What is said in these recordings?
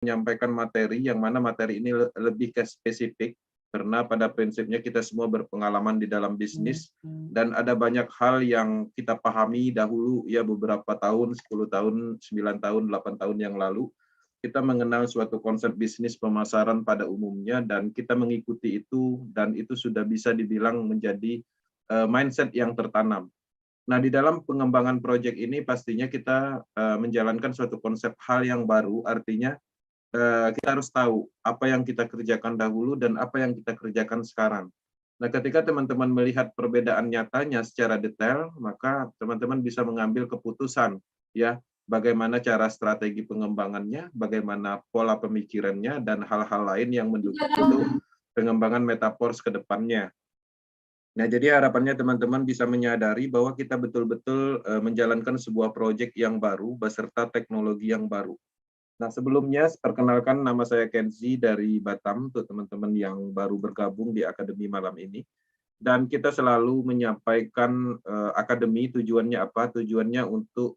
menyampaikan materi yang mana materi ini lebih ke spesifik karena pada prinsipnya kita semua berpengalaman di dalam bisnis dan ada banyak hal yang kita pahami dahulu ya beberapa tahun, 10 tahun, 9 tahun, 8 tahun yang lalu. Kita mengenal suatu konsep bisnis pemasaran pada umumnya dan kita mengikuti itu dan itu sudah bisa dibilang menjadi mindset yang tertanam. Nah, di dalam pengembangan proyek ini pastinya kita menjalankan suatu konsep hal yang baru, artinya kita harus tahu apa yang kita kerjakan dahulu dan apa yang kita kerjakan sekarang. Nah, ketika teman-teman melihat perbedaan nyatanya secara detail, maka teman-teman bisa mengambil keputusan, ya, bagaimana cara strategi pengembangannya, bagaimana pola pemikirannya, dan hal-hal lain yang mendukung untuk pengembangan Metaforce ke depannya. Nah, jadi harapannya teman-teman bisa menyadari bahwa kita betul-betul menjalankan sebuah proyek yang baru beserta teknologi yang baru. Nah, sebelumnya perkenalkan nama saya Kenzi dari Batam untuk teman-teman yang baru bergabung di Akademi malam ini. Dan kita selalu menyampaikan Akademi tujuannya apa? Tujuannya untuk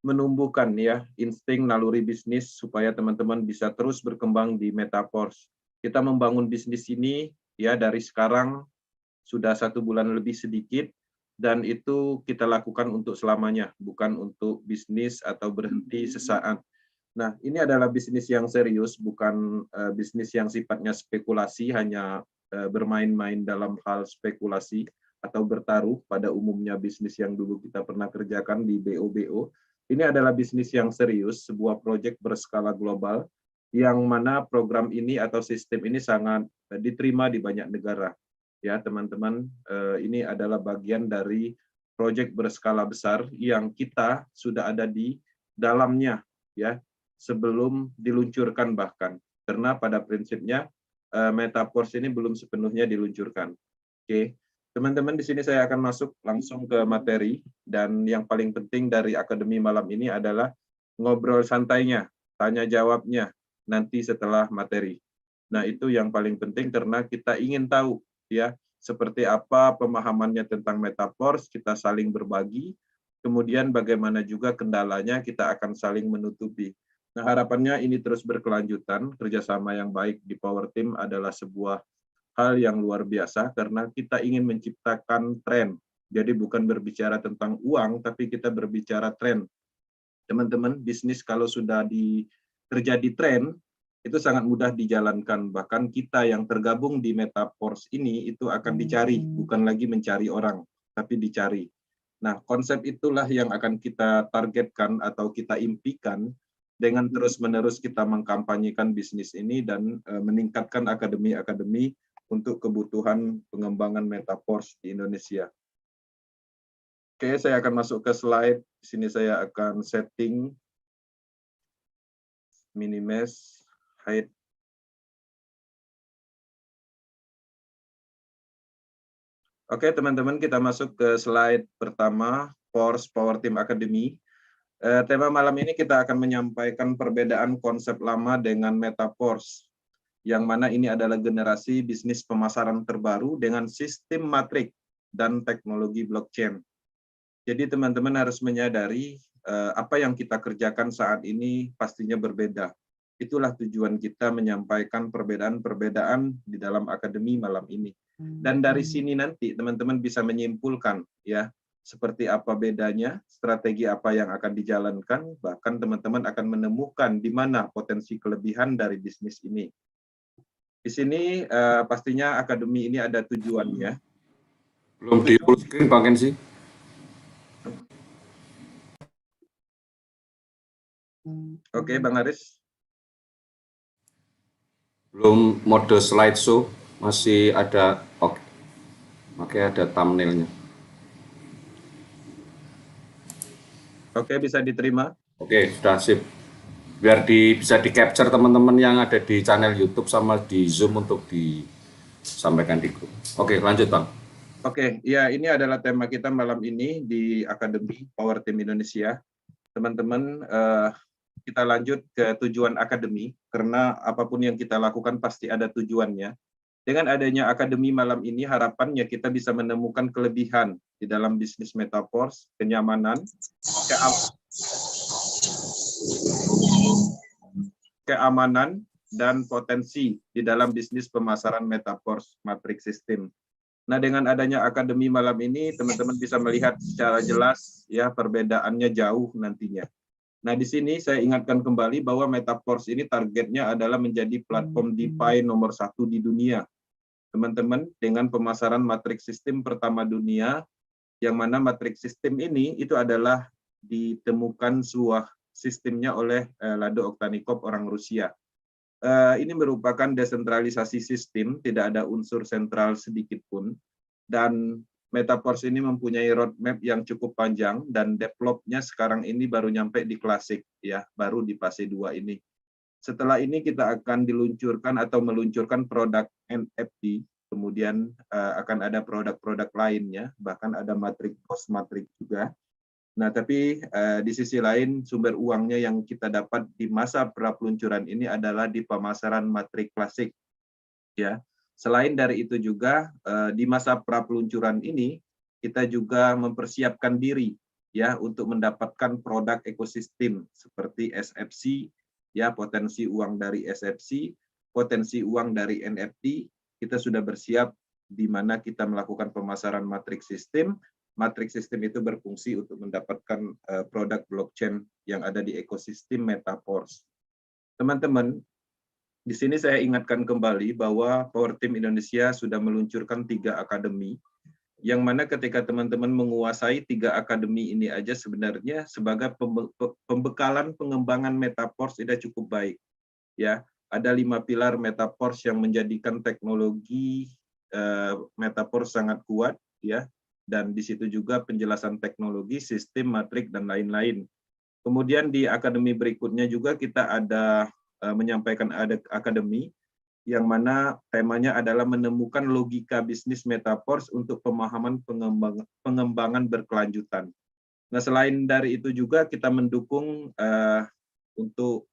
menumbuhkan ya insting naluri bisnis supaya teman-teman bisa terus berkembang di Metaforce. Kita membangun bisnis ini ya dari sekarang sudah 1 bulan lebih sedikit dan itu kita lakukan untuk selamanya, bukan untuk bisnis atau berhenti sesaat. Nah, ini adalah bisnis yang serius, bukan bisnis yang sifatnya spekulasi, hanya bermain-main dalam hal spekulasi atau bertaruh pada umumnya bisnis yang dulu kita pernah kerjakan di BO-BO. Ini adalah bisnis yang serius, sebuah proyek berskala global, yang mana program ini atau sistem ini sangat diterima di banyak negara. Ya, teman-teman, ini adalah bagian dari proyek berskala besar yang kita sudah ada di dalamnya, ya, sebelum diluncurkan bahkan. Karena pada prinsipnya Metaforce ini belum sepenuhnya diluncurkan. Oke, teman-teman di sini saya akan masuk langsung ke materi dan yang paling penting dari Akademi malam ini adalah ngobrol santainya, tanya jawabnya nanti setelah materi. Nah, itu yang paling penting karena kita ingin tahu ya seperti apa pemahamannya tentang Metaforce, kita saling berbagi, kemudian bagaimana juga kendalanya kita akan saling menutupi. Nah, harapannya ini terus berkelanjutan, kerjasama yang baik di Power Team adalah sebuah hal yang luar biasa karena kita ingin menciptakan tren. Jadi bukan berbicara tentang uang, tapi kita berbicara tren. Teman-teman, bisnis kalau sudah terjadi tren, itu sangat mudah dijalankan. Bahkan kita yang tergabung di Metaforce ini, itu akan dicari, bukan lagi mencari orang, tapi dicari. Nah, konsep itulah yang akan kita targetkan atau kita impikan dengan terus-menerus kita mengkampanyekan bisnis ini dan meningkatkan akademi-akademi untuk kebutuhan pengembangan Metaforce di Indonesia. Oke, saya akan masuk ke slide. Di sini saya akan setting minimize height. Oke, teman-teman, kita masuk ke slide pertama, Force Power Team Academy. Tema malam ini kita akan menyampaikan perbedaan konsep lama dengan Metaforce, yang mana ini adalah generasi bisnis pemasaran terbaru dengan sistem matrik dan teknologi blockchain. Jadi teman-teman harus menyadari apa yang kita kerjakan saat ini pastinya berbeda. Itulah tujuan kita menyampaikan perbedaan-perbedaan di dalam akademi malam ini. Dan dari sini nanti teman-teman bisa menyimpulkan ya seperti apa bedanya, strategi apa yang akan dijalankan, bahkan teman-teman akan menemukan di mana potensi kelebihan dari bisnis ini. Di sini pastinya akademi ini ada tujuannya. Belum di full screen Pak Kenzi. Oke, Bang Aris. Belum mode slideshow, masih ada, oke, ada thumbnailnya. Oke, bisa diterima. Oke, sudah sip. Biar bisa di-capture teman-teman yang ada di channel YouTube sama di Zoom untuk disampaikan di grup. Oke, lanjut Bang. Oke, ya ini adalah tema kita malam ini di Akademi Power Team Indonesia. Teman-teman, kita lanjut ke tujuan akademi, karena apapun yang kita lakukan pasti ada tujuannya. Dengan adanya akademi malam ini, harapannya kita bisa menemukan kelebihan di dalam bisnis Metaforce, kenyamanan, keamanan, dan potensi di dalam bisnis pemasaran Metaverse Matrix System. Nah, dengan adanya akademi malam ini, teman-teman bisa melihat secara jelas ya perbedaannya jauh nantinya. Nah, di sini saya ingatkan kembali bahwa Metaverse ini targetnya adalah menjadi platform DeFi nomor 1 di dunia. Teman-teman, dengan pemasaran Matrix System pertama dunia, yang mana Matrix System ini itu adalah ditemukan sebuah sistemnya oleh Lado Oktanikov, orang Rusia. Ini merupakan desentralisasi sistem, tidak ada unsur sentral sedikit pun, dan Metaverse ini mempunyai roadmap yang cukup panjang, dan developnya sekarang ini baru nyampe di klasik, ya, baru di fase 2 ini. Setelah ini kita akan diluncurkan atau meluncurkan produk NFT, kemudian akan ada produk-produk lainnya, bahkan ada Matrix Post Matrix juga. Nah, tapi di sisi lain sumber uangnya yang kita dapat di masa pra-peluncuran ini adalah di pemasaran Matrix klasik, ya. Selain dari itu juga di masa pra-peluncuran ini kita juga mempersiapkan diri ya untuk mendapatkan produk ekosistem seperti SFC, ya, potensi uang dari SFC, potensi uang dari NFT. Kita sudah bersiap di mana kita melakukan pemasaran Matrix System. Matrix System itu berfungsi untuk mendapatkan produk blockchain yang ada di ekosistem Metaverse. Teman-teman, di sini saya ingatkan kembali bahwa Power Team Indonesia sudah meluncurkan 3 akademi, yang mana ketika teman-teman menguasai 3 akademi ini aja sebenarnya sebagai pembekalan pengembangan Metaverse sudah cukup baik. Ya, ada 5 pilar Metaverse yang menjadikan teknologi Metaverse sangat kuat, ya. Dan di situ juga penjelasan teknologi, sistem, matrik, dan lain-lain. Kemudian di akademi berikutnya juga kita ada menyampaikan ada akademi yang mana temanya adalah menemukan logika bisnis Metaverse untuk pemahaman pengembangan berkelanjutan. Nah, selain dari itu juga kita mendukung untuk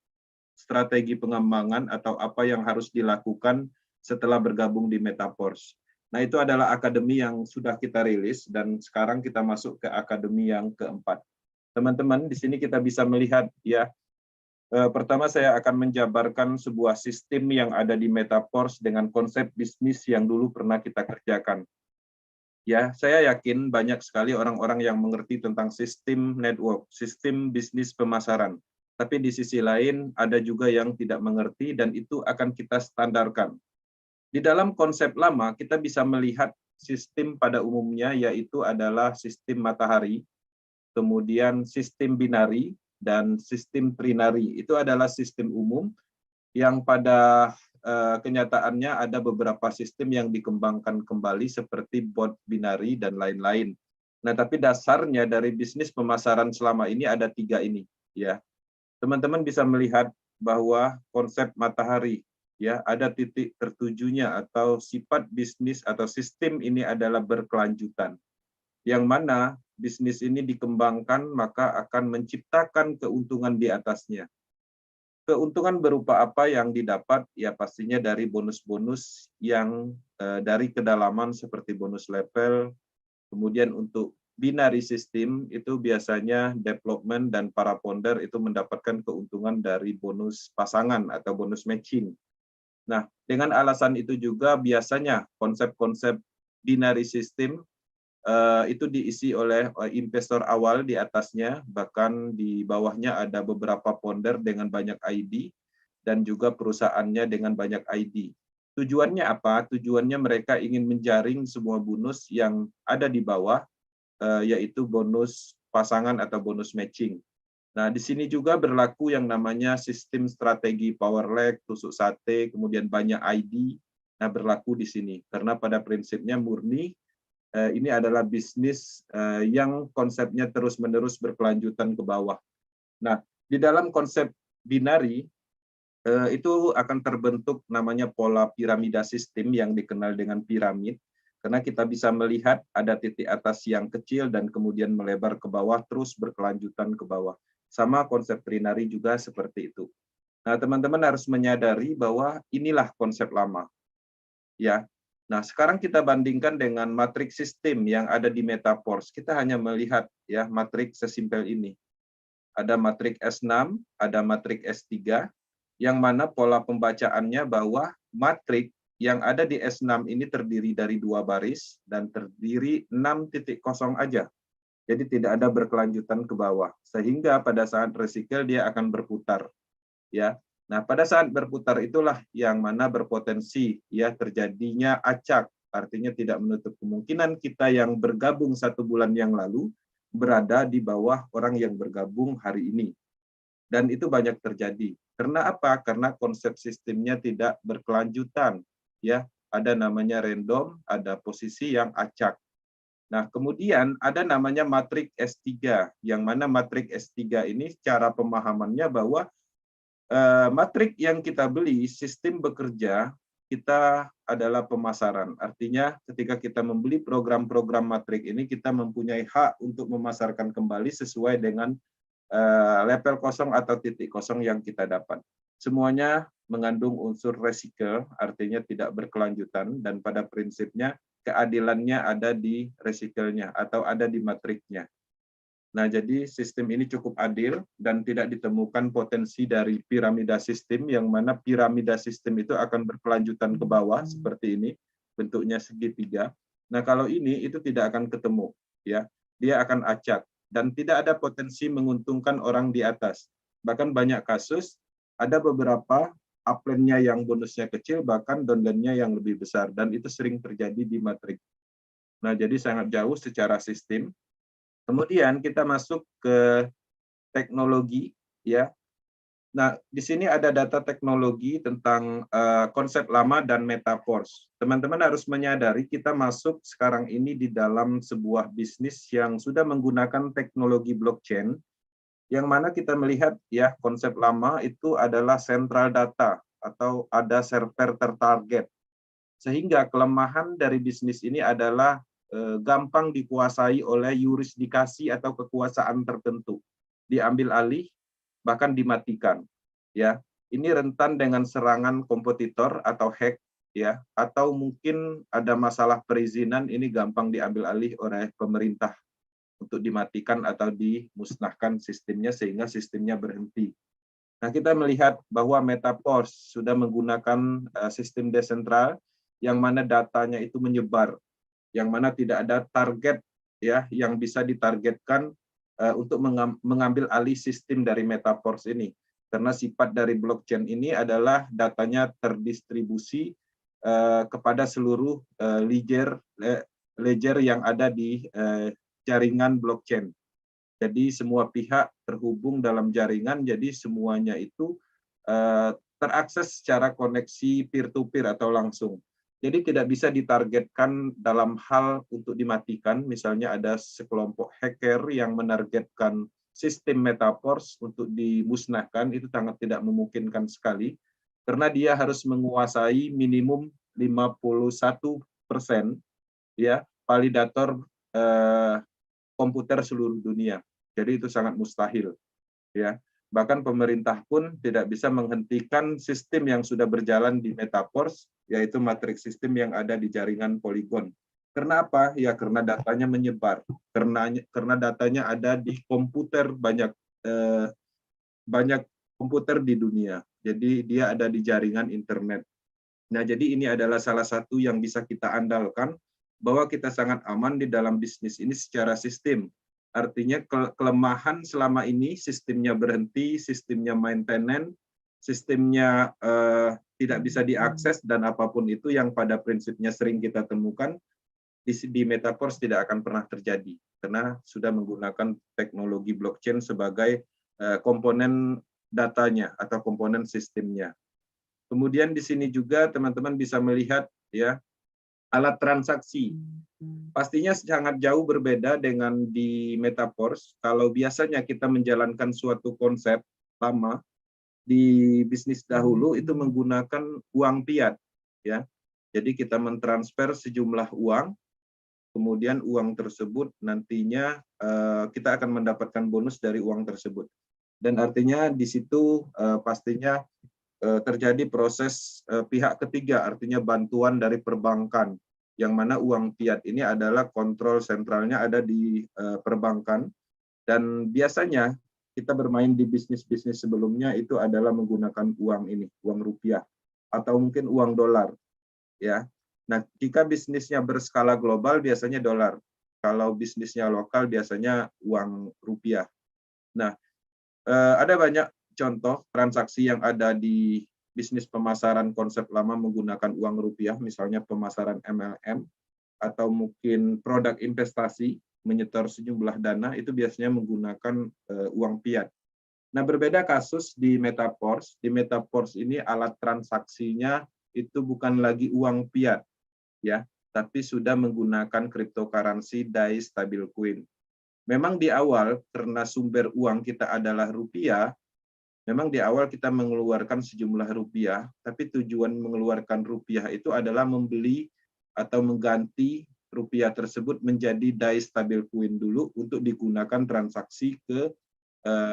strategi pengembangan atau apa yang harus dilakukan setelah bergabung di Metaverse. Nah, itu adalah akademi yang sudah kita rilis dan sekarang kita masuk ke akademi yang keempat. Teman-teman, di sini kita bisa melihat ya, pertama saya akan menjabarkan sebuah sistem yang ada di Metaverse dengan konsep bisnis yang dulu pernah kita kerjakan. Ya, saya yakin banyak sekali orang-orang yang mengerti tentang sistem network, sistem bisnis pemasaran. Tapi di sisi lain ada juga yang tidak mengerti dan itu akan kita standarkan. Di dalam konsep lama, kita bisa melihat sistem pada umumnya yaitu adalah sistem matahari, kemudian sistem binari, dan sistem trinari. Itu adalah sistem umum yang pada kenyataannya ada beberapa sistem yang dikembangkan kembali seperti bot binari dan lain-lain. Nah, tapi dasarnya dari bisnis pemasaran selama ini ada 3 ini. Ya, teman-teman bisa melihat bahwa konsep matahari, ya, ada titik tertujunya atau sifat bisnis atau sistem ini adalah berkelanjutan. Yang mana bisnis ini dikembangkan maka akan menciptakan keuntungan di atasnya. Keuntungan berupa apa yang didapat? Ya pastinya dari bonus-bonus yang dari kedalaman seperti bonus level. Kemudian untuk binary system itu biasanya development dan para founder itu mendapatkan keuntungan dari bonus pasangan atau bonus matching. Nah, dengan alasan itu juga biasanya konsep-konsep binary system itu diisi oleh investor awal di atasnya, bahkan di bawahnya ada beberapa founder dengan banyak ID, dan juga perusahaannya dengan banyak ID. Tujuannya apa? Tujuannya mereka ingin menjaring semua bonus yang ada di bawah, yaitu bonus pasangan atau bonus matching. Nah, di sini juga berlaku yang namanya sistem strategi power leg, tusuk sate, kemudian banyak ID. Nah, berlaku di sini karena pada prinsipnya murni ini adalah bisnis yang konsepnya terus-menerus berkelanjutan ke bawah. Nah, di dalam konsep binari itu akan terbentuk namanya pola piramida sistem yang dikenal dengan piramid, karena kita bisa melihat ada titik atas yang kecil dan kemudian melebar ke bawah terus berkelanjutan ke bawah. Sama konsep trinari juga seperti itu. Nah, teman-teman harus menyadari bahwa inilah konsep lama. Ya. Nah, sekarang kita bandingkan dengan matriks sistem yang ada di Metaverse. Kita hanya melihat ya matriks sesimpel ini. Ada matriks S6, ada matriks S3, yang mana pola pembacaannya bahwa matrik yang ada di S6 ini terdiri dari 2 baris dan terdiri 6 titik kosong aja. Jadi tidak ada berkelanjutan ke bawah. Sehingga pada saat recycle dia akan berputar. Ya. Nah, pada saat berputar itulah yang mana berpotensi ya terjadinya acak. Artinya tidak menutup kemungkinan kita yang bergabung 1 bulan yang lalu berada di bawah orang yang bergabung hari ini. Dan itu banyak terjadi. Karena apa? Karena konsep sistemnya tidak berkelanjutan. Ya, ada namanya random, ada posisi yang acak. Nah, kemudian ada namanya matrik S3, yang mana matrik S3 ini cara pemahamannya bahwa matrik yang kita beli, sistem bekerja, kita adalah pemasaran. Artinya ketika kita membeli program-program matrik ini, kita mempunyai hak untuk memasarkan kembali sesuai dengan level kosong atau titik kosong yang kita dapat. Semuanya mengandung unsur recycle, artinya tidak berkelanjutan, dan pada prinsipnya keadilannya ada di recycle-nya atau ada di matriknya. Nah, jadi sistem ini cukup adil dan tidak ditemukan potensi dari piramida sistem, yang mana piramida sistem itu akan berkelanjutan ke bawah seperti ini, bentuknya segitiga. Nah, kalau ini itu tidak akan ketemu, ya, dia akan acak dan tidak ada potensi menguntungkan orang di atas. Bahkan banyak kasus ada beberapa upline-nya yang bonusnya kecil, bahkan downline-nya yang lebih besar, dan itu sering terjadi di matrik. Nah, jadi sangat jauh secara sistem. Kemudian kita masuk ke teknologi, ya. Nah, di sini ada data teknologi tentang konsep lama dan metaverse. Teman-teman harus menyadari kita masuk sekarang ini di dalam sebuah bisnis yang sudah menggunakan teknologi blockchain, yang mana kita melihat ya konsep lama itu adalah central data atau ada server tertarget. Sehingga kelemahan dari bisnis ini adalah gampang dikuasai oleh yurisdikasi atau kekuasaan tertentu, diambil alih bahkan dimatikan. Ya, ini rentan dengan serangan kompetitor atau hack, ya, atau mungkin ada masalah perizinan, ini gampang diambil alih oleh pemerintah untuk dimatikan atau dimusnahkan sistemnya sehingga sistemnya berhenti. Nah, kita melihat bahwa metaverse sudah menggunakan sistem desentral yang mana datanya itu menyebar, yang mana tidak ada target ya yang bisa ditargetkan untuk mengambil alih sistem dari metaverse ini, karena sifat dari blockchain ini adalah datanya terdistribusi kepada seluruh ledger yang ada di jaringan blockchain. Jadi semua pihak terhubung dalam jaringan, jadi semuanya itu terakses secara koneksi peer-to-peer atau langsung. Jadi tidak bisa ditargetkan dalam hal untuk dimatikan, misalnya ada sekelompok hacker yang menargetkan sistem metaverse untuk dimusnahkan, itu sangat tidak memungkinkan sekali, karena dia harus menguasai minimum 51% ya validator komputer seluruh dunia. Jadi itu sangat mustahil. Ya. Bahkan pemerintah pun tidak bisa menghentikan sistem yang sudah berjalan di metaverse, yaitu matriks sistem yang ada di jaringan Polygon. Karena apa? Ya karena datanya menyebar. Karena datanya ada di komputer banyak komputer di dunia. Jadi dia ada di jaringan internet. Nah, jadi ini adalah salah satu yang bisa kita andalkan bahwa kita sangat aman di dalam bisnis ini secara sistem. Artinya kelemahan selama ini sistemnya berhenti, sistemnya maintenance, sistemnya tidak bisa diakses, dan apapun itu yang pada prinsipnya sering kita temukan di metaverse tidak akan pernah terjadi karena sudah menggunakan teknologi blockchain sebagai komponen datanya atau komponen sistemnya. Kemudian di sini juga teman-teman bisa melihat ya alat transaksi. Pastinya sangat jauh berbeda dengan di metaverse. Kalau biasanya kita menjalankan suatu konsep lama di bisnis dahulu itu menggunakan uang fiat, ya. Jadi kita mentransfer sejumlah uang, kemudian uang tersebut nantinya kita akan mendapatkan bonus dari uang tersebut. Dan artinya di situ pastinya terjadi proses pihak ketiga, artinya bantuan dari perbankan, yang mana uang fiat ini adalah kontrol sentralnya ada di perbankan, dan biasanya kita bermain di bisnis-bisnis sebelumnya itu adalah menggunakan uang ini, uang rupiah atau mungkin uang dolar, ya. Nah, jika bisnisnya berskala global biasanya dolar. Kalau bisnisnya lokal biasanya uang rupiah. Nah, ada banyak contoh transaksi yang ada di bisnis pemasaran konsep lama menggunakan uang rupiah, misalnya pemasaran MLM, atau mungkin produk investasi, menyetor sejumlah dana, itu biasanya menggunakan uang fiat. Nah, berbeda kasus di Metaverse. Di Metaverse ini alat transaksinya itu bukan lagi uang fiat, ya, tapi sudah menggunakan cryptocurrency DAI stablecoin. Memang di awal karena sumber uang kita adalah rupiah, memang di awal kita mengeluarkan sejumlah rupiah, tapi tujuan mengeluarkan rupiah itu adalah membeli atau mengganti rupiah tersebut menjadi DAI stablecoin dulu untuk digunakan transaksi ke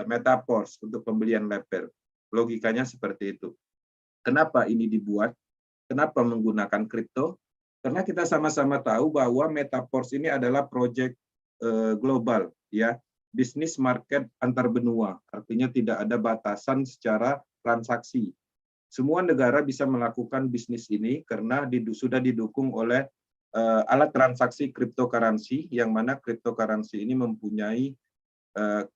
Metaverse untuk pembelian level. Logikanya seperti itu. Kenapa ini dibuat? Kenapa menggunakan kripto? Karena kita sama-sama tahu bahwa Metaverse ini adalah proyek global, ya, bisnis market antar benua. Artinya tidak ada batasan secara transaksi. Semua negara bisa melakukan bisnis ini karena sudah didukung oleh alat transaksi cryptocurrency, yang mana cryptocurrency ini mempunyai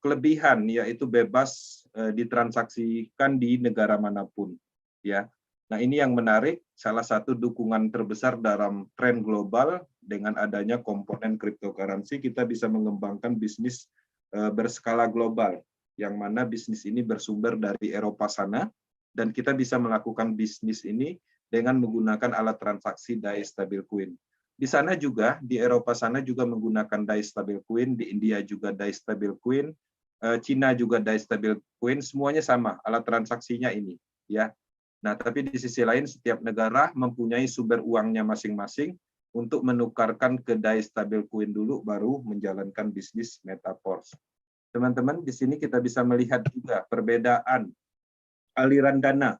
kelebihan, yaitu bebas ditransaksikan di negara manapun, ya. Nah, ini yang menarik, salah satu dukungan terbesar dalam tren global. Dengan adanya komponen cryptocurrency kita bisa mengembangkan bisnis berskala global, yang mana bisnis ini bersumber dari Eropa sana, dan kita bisa melakukan bisnis ini dengan menggunakan alat transaksi DAI stablecoin. Di sana juga, di Eropa sana juga menggunakan DAI stablecoin, di India juga DAI stablecoin, Cina juga DAI stablecoin, semuanya sama, alat transaksinya ini, ya. Nah, tapi di sisi lain setiap negara mempunyai sumber uangnya masing-masing untuk menukarkan ke DAI stablecoin dulu, baru menjalankan bisnis Metaverse. Teman-teman, di sini kita bisa melihat juga perbedaan aliran dana.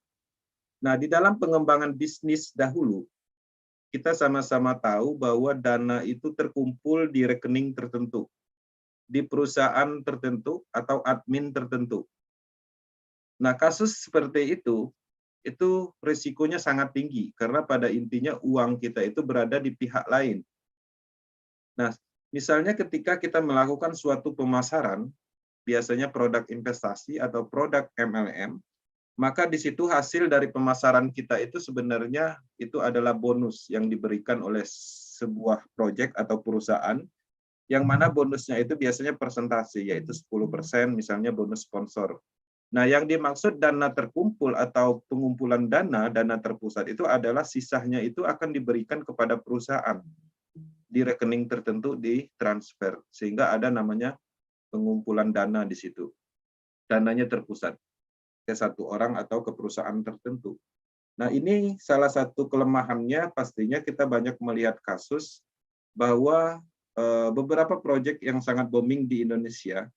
Nah, di dalam pengembangan bisnis dahulu, kita sama-sama tahu bahwa dana itu terkumpul di rekening tertentu, di perusahaan tertentu atau admin tertentu. Nah, kasus seperti itu risikonya sangat tinggi karena pada intinya uang kita itu berada di pihak lain. Nah, misalnya ketika kita melakukan suatu pemasaran, biasanya produk investasi atau produk MLM, maka di situ hasil dari pemasaran kita itu sebenarnya itu adalah bonus yang diberikan oleh sebuah proyek atau perusahaan, yang mana bonusnya itu biasanya persentase, yaitu 10% misalnya bonus sponsor. Nah, yang dimaksud dana terkumpul atau pengumpulan dana terpusat itu adalah sisanya itu akan diberikan kepada perusahaan di rekening tertentu ditransfer, sehingga ada namanya pengumpulan dana di situ. Dananya terpusat ke satu orang atau ke perusahaan tertentu. Nah, ini salah satu kelemahannya, pastinya kita banyak melihat kasus bahwa beberapa proyek yang sangat booming di Indonesia,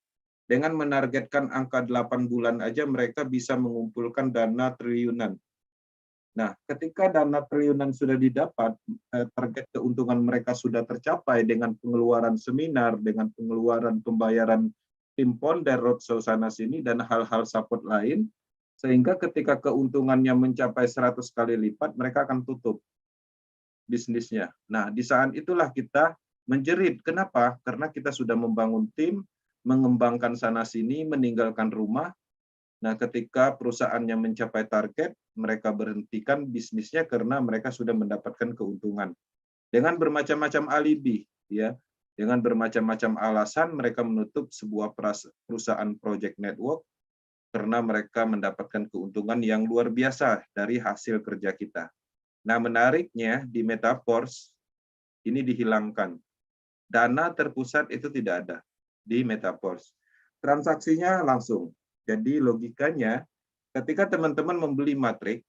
dengan menargetkan angka 8 bulan aja mereka bisa mengumpulkan dana triliunan. Nah, ketika dana triliunan sudah didapat, target keuntungan mereka sudah tercapai dengan pengeluaran seminar, dengan pengeluaran pembayaran tim ponder, roadshow sana sini, dan hal-hal support lain, sehingga ketika keuntungannya mencapai 100 kali lipat, mereka akan tutup bisnisnya. Nah, di saat itulah kita menjerit. Kenapa? Karena kita sudah membangun tim, mengembangkan sana-sini, meninggalkan rumah. Nah, ketika perusahaannya mencapai target, mereka berhentikan bisnisnya karena mereka sudah mendapatkan keuntungan. Dengan bermacam-macam alibi, ya, dengan bermacam-macam alasan mereka menutup sebuah perusahaan project network karena mereka mendapatkan keuntungan yang luar biasa dari hasil kerja kita. Nah, menariknya di Metaverse ini dihilangkan. Dana terpusat itu tidak ada di Metaverse. Transaksinya langsung. Jadi logikanya ketika teman-teman membeli matrik,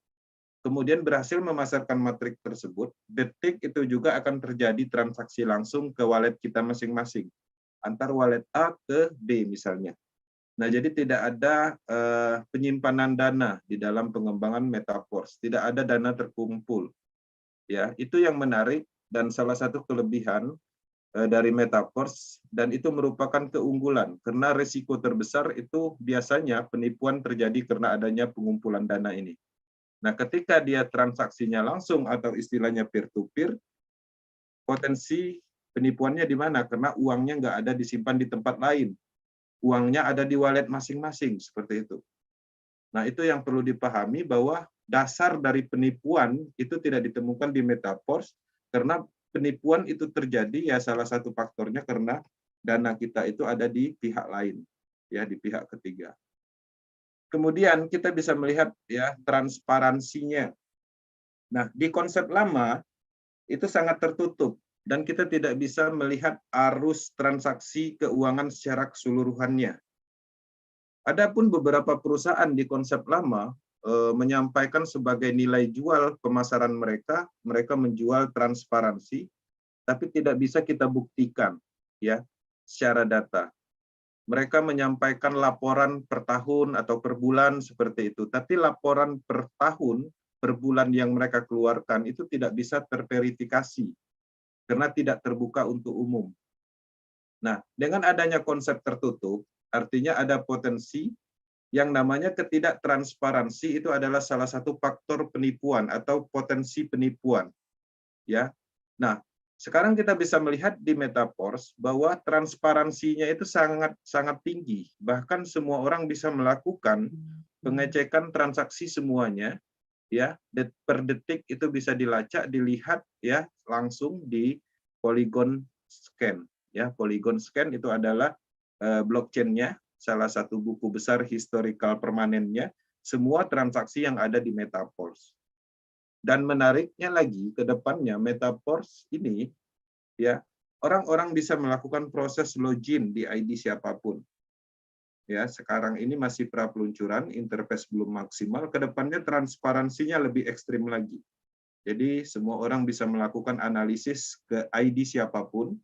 kemudian berhasil memasarkan matrik tersebut, detik itu juga akan terjadi transaksi langsung ke wallet kita masing-masing. Antar wallet A ke B misalnya. Nah, jadi tidak ada penyimpanan dana di dalam pengembangan Metaverse, tidak ada dana terkumpul. Ya, itu yang menarik dan salah satu kelebihan dari Metaverse, dan itu merupakan keunggulan karena risiko terbesar itu biasanya penipuan terjadi karena adanya pengumpulan dana ini. Nah, ketika dia transaksinya langsung atau istilahnya peer-to-peer, potensi penipuannya di mana? Karena uangnya nggak ada disimpan di tempat lain. Uangnya ada di wallet masing-masing, seperti itu. Nah, itu yang perlu dipahami bahwa dasar dari penipuan itu tidak ditemukan di Metaverse, karena penipuan itu terjadi ya salah satu faktornya karena dana kita itu ada di pihak lain, ya di pihak ketiga. Kemudian kita bisa melihat ya transparansinya. Nah, di konsep lama itu sangat tertutup dan kita tidak bisa melihat arus transaksi keuangan secara keseluruhannya. Adapun beberapa perusahaan di konsep lama menyampaikan sebagai nilai jual pemasaran mereka menjual transparansi, tapi tidak bisa kita buktikan ya secara data. Mereka menyampaikan laporan per tahun atau per bulan seperti itu, tapi laporan per tahun, per bulan yang mereka keluarkan itu tidak bisa terverifikasi karena tidak terbuka untuk umum. Nah, dengan adanya konsep tertutup, artinya ada potensi yang namanya ketidaktransparansi itu adalah salah satu faktor penipuan atau potensi penipuan. Ya, nah sekarang kita bisa melihat di Metaverse bahwa transparansinya itu sangat tinggi. Bahkan semua orang bisa melakukan pengecekan transaksi semuanya, ya per detik itu bisa dilacak, dilihat ya langsung di Polygon Scan. Ya, Polygon Scan itu adalah blockchain-nya, salah satu buku besar historical permanennya, semua transaksi yang ada di Metaverse. Dan menariknya lagi ke depannya Metaverse ini ya orang-orang bisa melakukan proses login di ID siapapun. Ya, sekarang ini masih pra peluncuran, interface belum maksimal, ke depannya transparansinya lebih ekstrim lagi. Jadi semua orang bisa melakukan analisis ke ID siapapun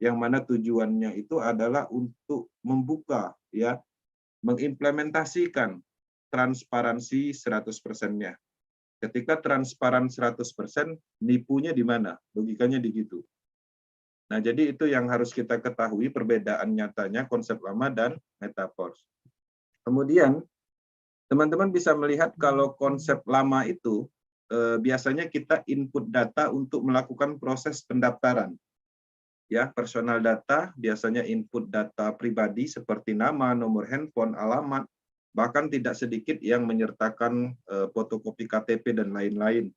yang mana tujuannya itu adalah untuk membuka ya mengimplementasikan transparansi 100%-nya. Ketika transparan 100%, nipunya di mana? Logikanya di gitu. Nah, jadi itu yang harus kita ketahui perbedaan nyatanya konsep lama dan Metaverse. Kemudian, teman-teman bisa melihat kalau konsep lama itu biasanya kita input data untuk melakukan proses pendaftaran. Ya, personal data biasanya input data pribadi seperti nama, nomor handphone, alamat, bahkan tidak sedikit yang menyertakan fotokopi KTP dan lain-lain.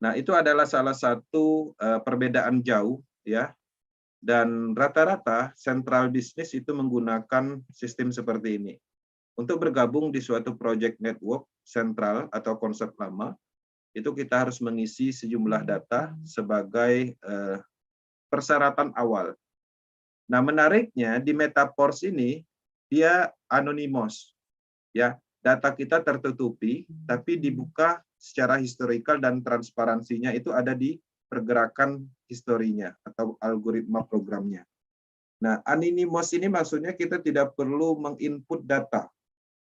Nah, itu adalah salah satu perbedaan jauh ya. Dan rata-rata sentral bisnis itu menggunakan sistem seperti ini. Untuk bergabung di suatu project network sentral atau konsep lama, itu kita harus mengisi sejumlah data sebagai persyaratan awal. Nah, menariknya di Metaverse ini dia anonymous. Ya, data kita tertutupi tapi dibuka secara historikal dan transparansinya itu ada di pergerakan historinya atau algoritma programnya. Nah, anonymous ini maksudnya kita tidak perlu menginput data.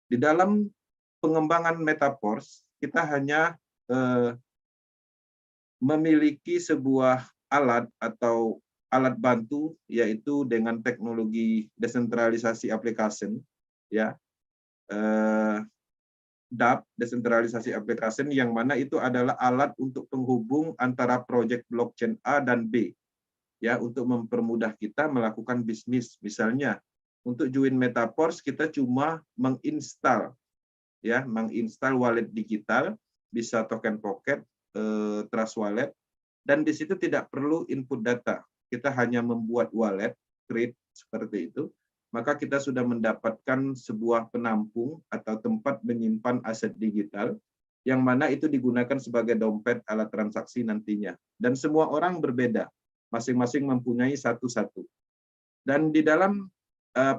Di dalam pengembangan Metaverse, kita hanya memiliki sebuah alat atau alat bantu, yaitu dengan teknologi desentralisasi application, ya, DApp, desentralisasi application, yang mana itu adalah alat untuk penghubung antara proyek blockchain A dan B, ya, untuk mempermudah kita melakukan bisnis. Misalnya, untuk join Metaverse kita cuma menginstal, ya, menginstal wallet digital, bisa token pocket, Trust Wallet, dan di situ tidak perlu input data. Kita hanya membuat wallet, create seperti itu, maka kita sudah mendapatkan sebuah penampung atau tempat menyimpan aset digital, yang mana itu digunakan sebagai dompet alat transaksi nantinya. Dan semua orang berbeda, masing-masing mempunyai satu-satu. Dan di dalam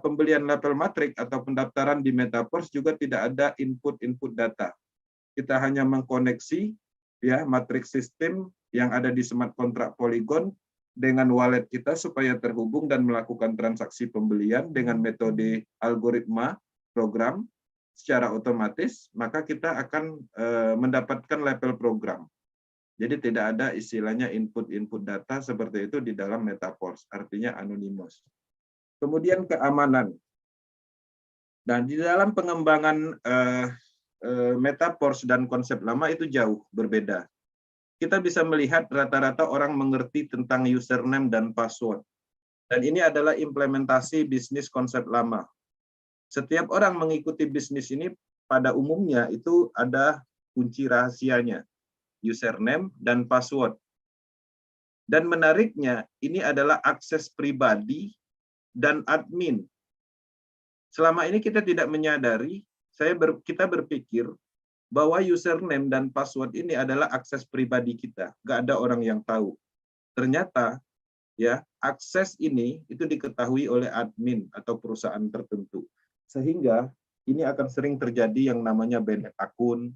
pembelian level matrik atau pendaftaran di Metaverse juga tidak ada input data. Kita hanya mengkoneksi ya matriks sistem yang ada di smart contract Polygon dengan wallet kita supaya terhubung dan melakukan transaksi pembelian dengan metode algoritma program secara otomatis, maka kita akan mendapatkan level program. Jadi tidak ada istilahnya input data seperti itu di dalam Metaverse, artinya anonymous. Kemudian keamanan. Dan di dalam pengembangan Metaverse dan konsep lama itu jauh berbeda. Kita bisa melihat rata-rata orang mengerti tentang username dan password. Dan ini adalah implementasi bisnis konsep lama. Setiap orang mengikuti bisnis ini pada umumnya itu ada kunci rahasianya, username dan password. Dan menariknya, ini adalah akses pribadi dan admin. Selama ini kita tidak menyadari, kita berpikir bahwa username dan password ini adalah akses pribadi kita. Nggak ada orang yang tahu. Ternyata, ya, akses ini itu diketahui oleh admin atau perusahaan tertentu. Sehingga ini akan sering terjadi yang namanya banned akun,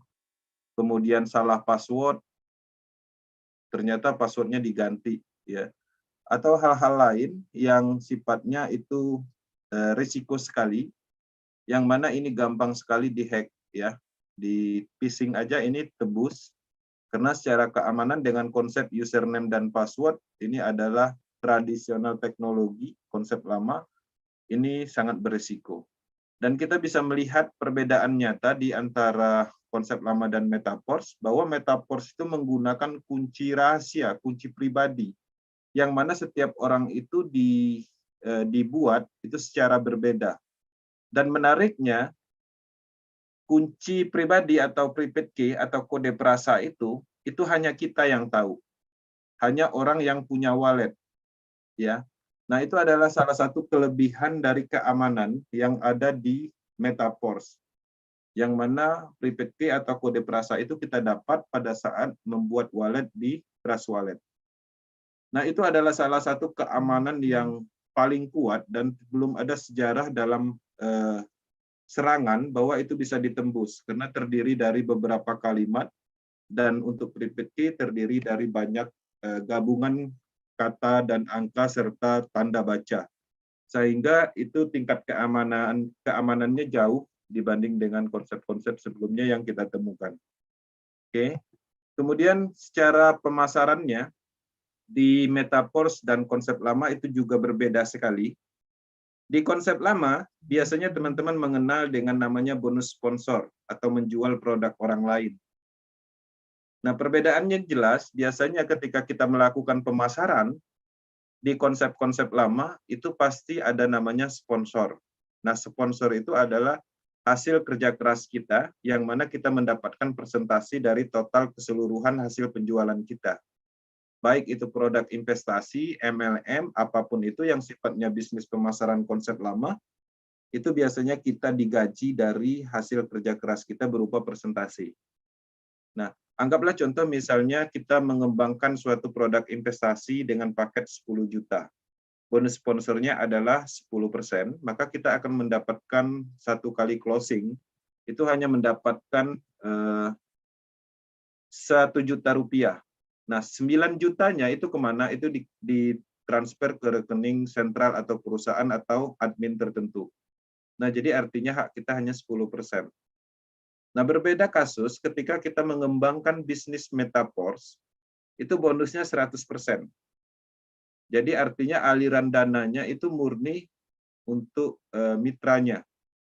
kemudian salah password, ternyata passwordnya diganti, ya, atau hal-hal lain yang sifatnya itu risiko sekali, yang mana ini gampang sekali dihack, ya, di phishing aja ini tebus, karena secara keamanan dengan konsep username dan password ini adalah tradisional teknologi, konsep lama, ini sangat berisiko. Dan kita bisa melihat perbedaan nyata di antara konsep lama dan Metaverse, bahwa Metaverse itu menggunakan kunci rahasia, kunci pribadi, yang mana setiap orang itu dibuat itu secara berbeda. Dan menariknya, kunci pribadi atau private key atau kode perasa itu hanya kita yang tahu. Hanya orang yang punya wallet, ya. Nah, itu adalah salah satu kelebihan dari keamanan yang ada di Metaverse, yang mana private key atau kode perasa itu kita dapat pada saat membuat wallet di Trust Wallet. Nah, itu adalah salah satu keamanan yang paling kuat dan belum ada sejarah dalam serangan bahwa itu bisa ditembus, karena terdiri dari beberapa kalimat, dan untuk private key terdiri dari banyak gabungan kata dan angka serta tanda baca. Sehingga itu tingkat keamanannya jauh dibanding dengan konsep-konsep sebelumnya yang kita temukan. Oke. Kemudian secara pemasarannya di Metaverse dan konsep lama itu juga berbeda sekali. Di konsep lama, biasanya teman-teman mengenal dengan namanya bonus sponsor atau menjual produk orang lain. Nah, perbedaannya jelas, biasanya ketika kita melakukan pemasaran, di konsep-konsep lama itu pasti ada namanya sponsor. Nah, sponsor itu adalah hasil kerja keras kita, yang mana kita mendapatkan presentasi dari total keseluruhan hasil penjualan kita. Baik itu produk investasi, MLM, apapun itu yang sifatnya bisnis pemasaran konsep lama, itu biasanya kita digaji dari hasil kerja keras kita berupa presentasi. Nah, anggaplah contoh misalnya kita mengembangkan suatu produk investasi dengan paket 10 juta. Bonus sponsornya adalah 10%, maka kita akan mendapatkan satu kali closing, itu hanya mendapatkan 1 juta rupiah. Nah, 9 jutanya itu kemana? Itu ditransfer ke rekening sentral atau perusahaan atau admin tertentu. Nah, jadi artinya hak kita hanya 10%. Nah, berbeda kasus ketika kita mengembangkan bisnis Metaverse, itu bonusnya 100%. Jadi artinya aliran dananya itu murni untuk mitranya.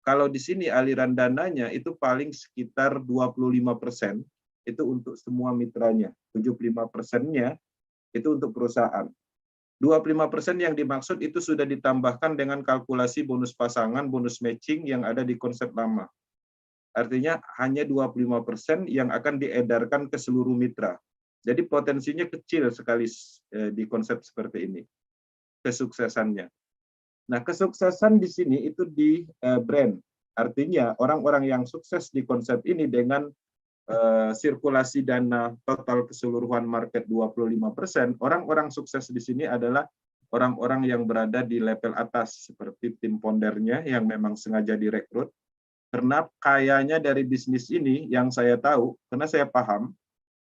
Kalau di sini aliran dananya itu paling sekitar 25% itu untuk semua mitranya. 75%-nya itu untuk perusahaan. 25% yang dimaksud itu sudah ditambahkan dengan kalkulasi bonus pasangan, bonus matching yang ada di konsep lama. Artinya hanya 25% yang akan diedarkan ke seluruh mitra. Jadi potensinya kecil sekali di konsep seperti ini, kesuksesannya. Nah, kesuksesan di sini itu di brand. Artinya orang-orang yang sukses di konsep ini dengan sirkulasi dana total keseluruhan market 25%, orang-orang sukses di sini adalah orang-orang yang berada di level atas, seperti tim foundernya yang memang sengaja direkrut. Karena kayanya dari bisnis ini yang saya tahu, karena saya paham,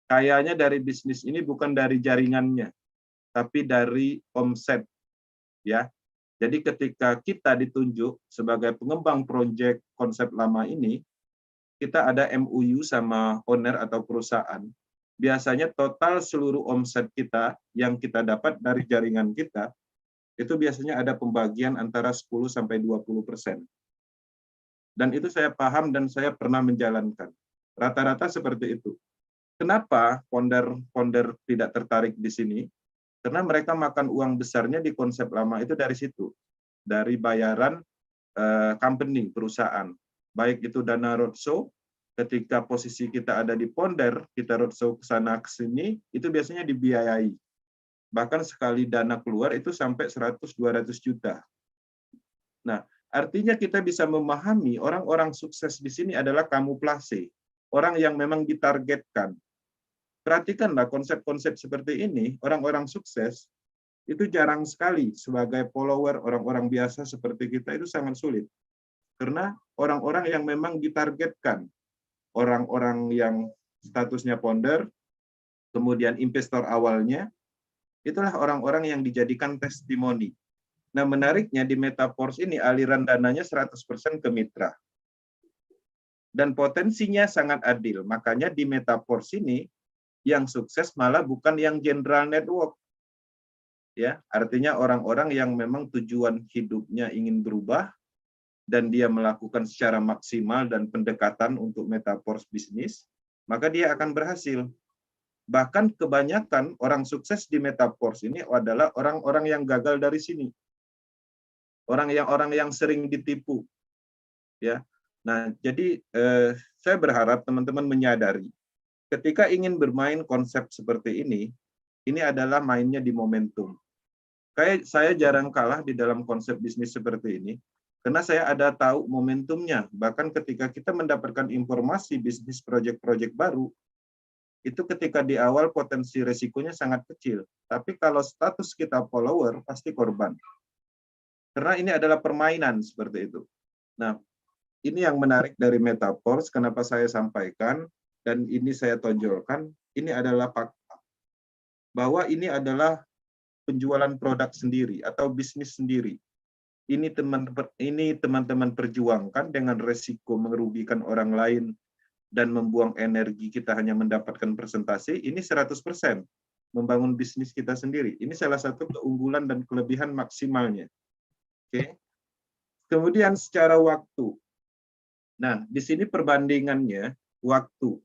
kayanya dari bisnis ini bukan dari jaringannya, tapi dari omset, ya. Jadi ketika kita ditunjuk sebagai pengembang proyek konsep lama ini, kita ada MOU sama owner atau perusahaan. biasanya total seluruh omset kita yang kita dapat dari jaringan kita, itu biasanya ada pembagian antara 10-20%. Dan itu saya paham dan saya pernah menjalankan. Rata-rata seperti itu. Kenapa founder tidak tertarik di sini? Karena mereka makan uang besarnya di konsep lama itu dari situ. Dari bayaran company, perusahaan. Baik itu dana roadshow, ketika posisi kita ada di founder, kita roadshow ke sana ke sini, itu biasanya dibiayai. Bahkan sekali dana keluar itu sampai 100-200 juta. Nah, artinya kita bisa memahami orang-orang sukses di sini adalah kamuflase. Orang yang memang ditargetkan. Perhatikanlah konsep-konsep seperti ini, orang-orang sukses itu jarang sekali sebagai follower orang-orang biasa seperti kita itu sangat sulit. Karena orang-orang yang memang ditargetkan, orang-orang yang statusnya founder, kemudian investor awalnya, itulah orang-orang yang dijadikan testimoni. Nah, menariknya di Metaforce ini aliran dananya 100% ke mitra. Dan potensinya sangat adil. Makanya di Metaforce ini yang sukses malah bukan yang general network. Ya, artinya orang-orang yang memang tujuan hidupnya ingin berubah dan dia melakukan secara maksimal dan pendekatan untuk Metaforce bisnis, maka dia akan berhasil. Bahkan kebanyakan orang sukses di Metaforce ini adalah orang-orang yang gagal dari sini. Orang yang sering ditipu. Ya. Nah, jadi saya berharap teman-teman menyadari ketika ingin bermain konsep seperti ini adalah mainnya di momentum. Kayak saya jarang kalah di dalam konsep bisnis seperti ini, karena saya ada tahu momentumnya. Bahkan ketika kita mendapatkan informasi bisnis proyek-proyek baru, itu ketika di awal potensi resikonya sangat kecil. Tapi kalau status kita follower, pasti korban. Karena ini adalah permainan seperti itu. Nah, ini yang menarik dari Metaforce, kenapa saya sampaikan, dan ini saya tonjolkan, ini adalah fakta. Bahwa ini adalah penjualan produk sendiri atau bisnis sendiri. Ini teman-teman perjuangkan dengan resiko merugikan orang lain dan membuang energi kita hanya mendapatkan presentasi, ini 100% membangun bisnis kita sendiri. Ini salah satu keunggulan dan kelebihan maksimalnya. Oke. Kemudian secara waktu. Nah, di sini perbandingannya waktu.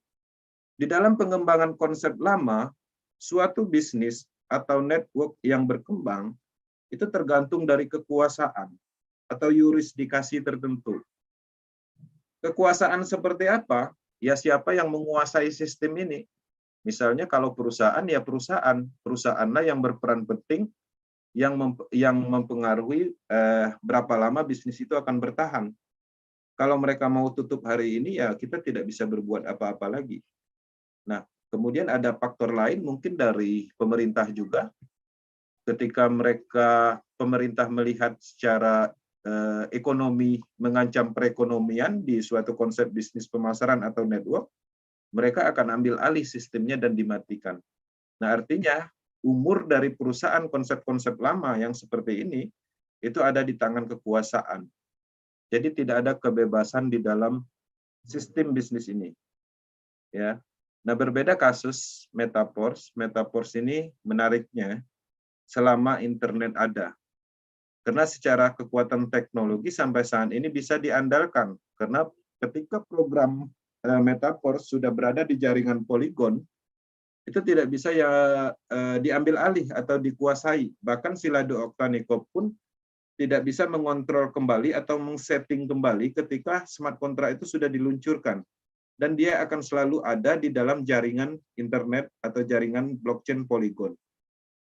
Di dalam pengembangan konsep lama, suatu bisnis atau network yang berkembang itu tergantung dari kekuasaan atau yurisdikasi tertentu. Kekuasaan seperti apa? Ya siapa yang menguasai sistem ini. Misalnya kalau perusahaan, ya perusahaanlah yang berperan penting yang mempengaruhi berapa lama bisnis itu akan bertahan. Kalau mereka mau tutup hari ini, ya kita tidak bisa berbuat apa-apa lagi. Nah, kemudian ada faktor lain mungkin dari pemerintah juga. Ketika pemerintah melihat secara ekonomi mengancam perekonomian di suatu konsep bisnis pemasaran atau network, mereka akan ambil alih sistemnya dan dimatikan. Nah, artinya umur dari perusahaan konsep-konsep lama yang seperti ini itu ada di tangan kekuasaan. Jadi tidak ada kebebasan di dalam sistem bisnis ini. Ya. Nah, berbeda kasus Metaforce. Metaforce ini menariknya selama internet ada. Karena secara kekuatan teknologi sampai saat ini bisa diandalkan. Karena ketika program Metaforce sudah berada di jaringan Polygon, itu tidak bisa diambil alih atau dikuasai. Bahkan si Lado Oktanikov pun tidak bisa mengontrol kembali atau mengsetting kembali ketika smart contract itu sudah diluncurkan. Dan dia akan selalu ada di dalam jaringan internet atau jaringan blockchain Polygon.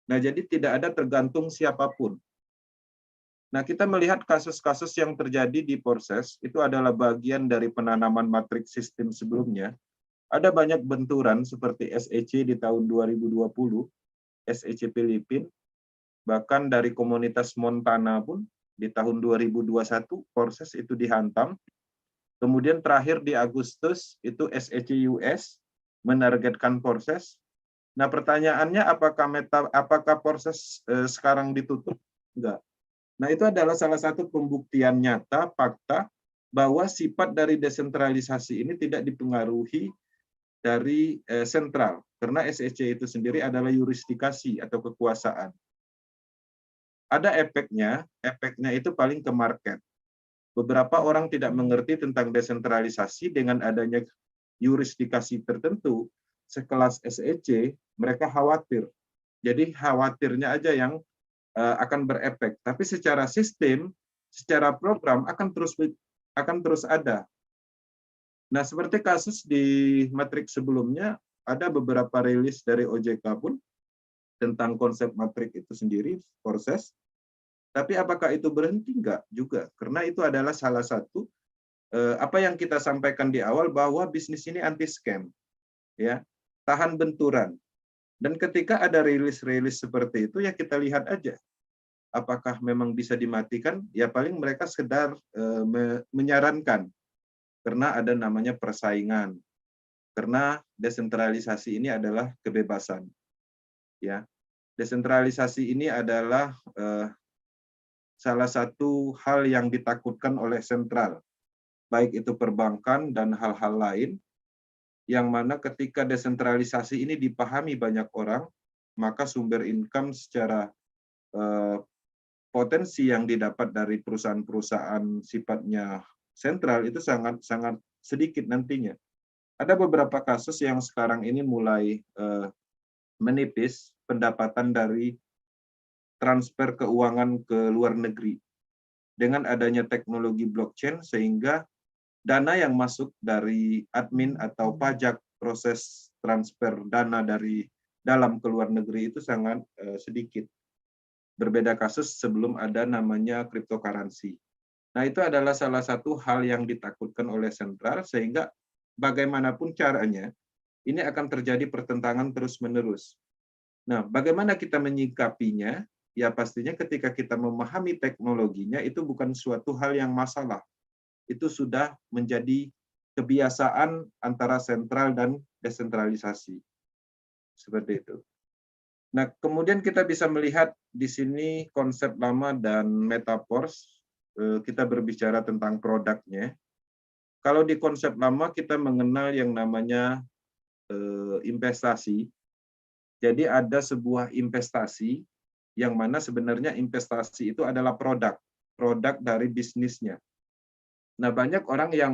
Nah, jadi tidak ada tergantung siapapun. Nah, kita melihat kasus-kasus yang terjadi di Porses, itu adalah bagian dari penanaman matriks sistem sebelumnya. Ada banyak benturan seperti SEC di tahun 2020, SEC Filipina, bahkan dari komunitas Montana pun di tahun 2021 Porses itu dihantam. Kemudian terakhir di Agustus itu SEC US menargetkan Porses. Nah, pertanyaannya apakah Porses sekarang ditutup? Enggak. Nah, itu adalah salah satu pembuktian nyata fakta bahwa sifat dari desentralisasi ini tidak dipengaruhi dari sentral. Karena SEC itu sendiri adalah yurisdikasi atau kekuasaan. Ada efeknya itu paling ke market. Beberapa orang tidak mengerti tentang desentralisasi dengan adanya yurisdikasi tertentu, sekelas SEC, mereka khawatir. Jadi khawatirnya aja yang akan berefek. Tapi secara sistem, secara program akan terus ada. Nah, seperti kasus di matrik sebelumnya, ada beberapa rilis dari OJK pun tentang konsep matrik itu sendiri, proses. Tapi apakah itu berhenti? Enggak juga. Karena itu adalah salah satu apa yang kita sampaikan di awal bahwa bisnis ini anti scam, ya, tahan benturan. Dan ketika ada rilis-rilis seperti itu, ya kita lihat aja. Apakah memang bisa dimatikan? Ya paling mereka sekedar menyarankan. Karena ada namanya persaingan. Karena desentralisasi ini adalah kebebasan. Ya, desentralisasi ini adalah salah satu hal yang ditakutkan oleh sentral, baik itu perbankan dan hal-hal lain, yang mana ketika desentralisasi ini dipahami banyak orang, maka sumber income secara potensi yang didapat dari perusahaan-perusahaan sifatnya sentral itu sangat sedikit nantinya. Ada beberapa kasus yang sekarang ini mulai menipis pendapatan dari transfer keuangan ke luar negeri. Dengan adanya teknologi blockchain, sehingga dana yang masuk dari admin atau pajak proses transfer dana dari dalam ke luar negeri itu sangat sedikit. Berbeda kasus sebelum ada namanya cryptocurrency. Nah, itu adalah salah satu hal yang ditakutkan oleh sentral, sehingga bagaimanapun caranya, ini akan terjadi pertentangan terus-menerus. Nah, bagaimana kita menyikapinya? Ya pastinya ketika kita memahami teknologinya, itu bukan suatu hal yang masalah. Itu sudah menjadi kebiasaan antara sentral dan desentralisasi. Seperti itu. Nah, kemudian kita bisa melihat di sini konsep lama dan metaverse. Kita berbicara tentang produknya. Kalau di konsep lama kita mengenal yang namanya investasi. Jadi ada sebuah investasi yang mana sebenarnya investasi itu adalah produk dari bisnisnya. Nah, banyak orang yang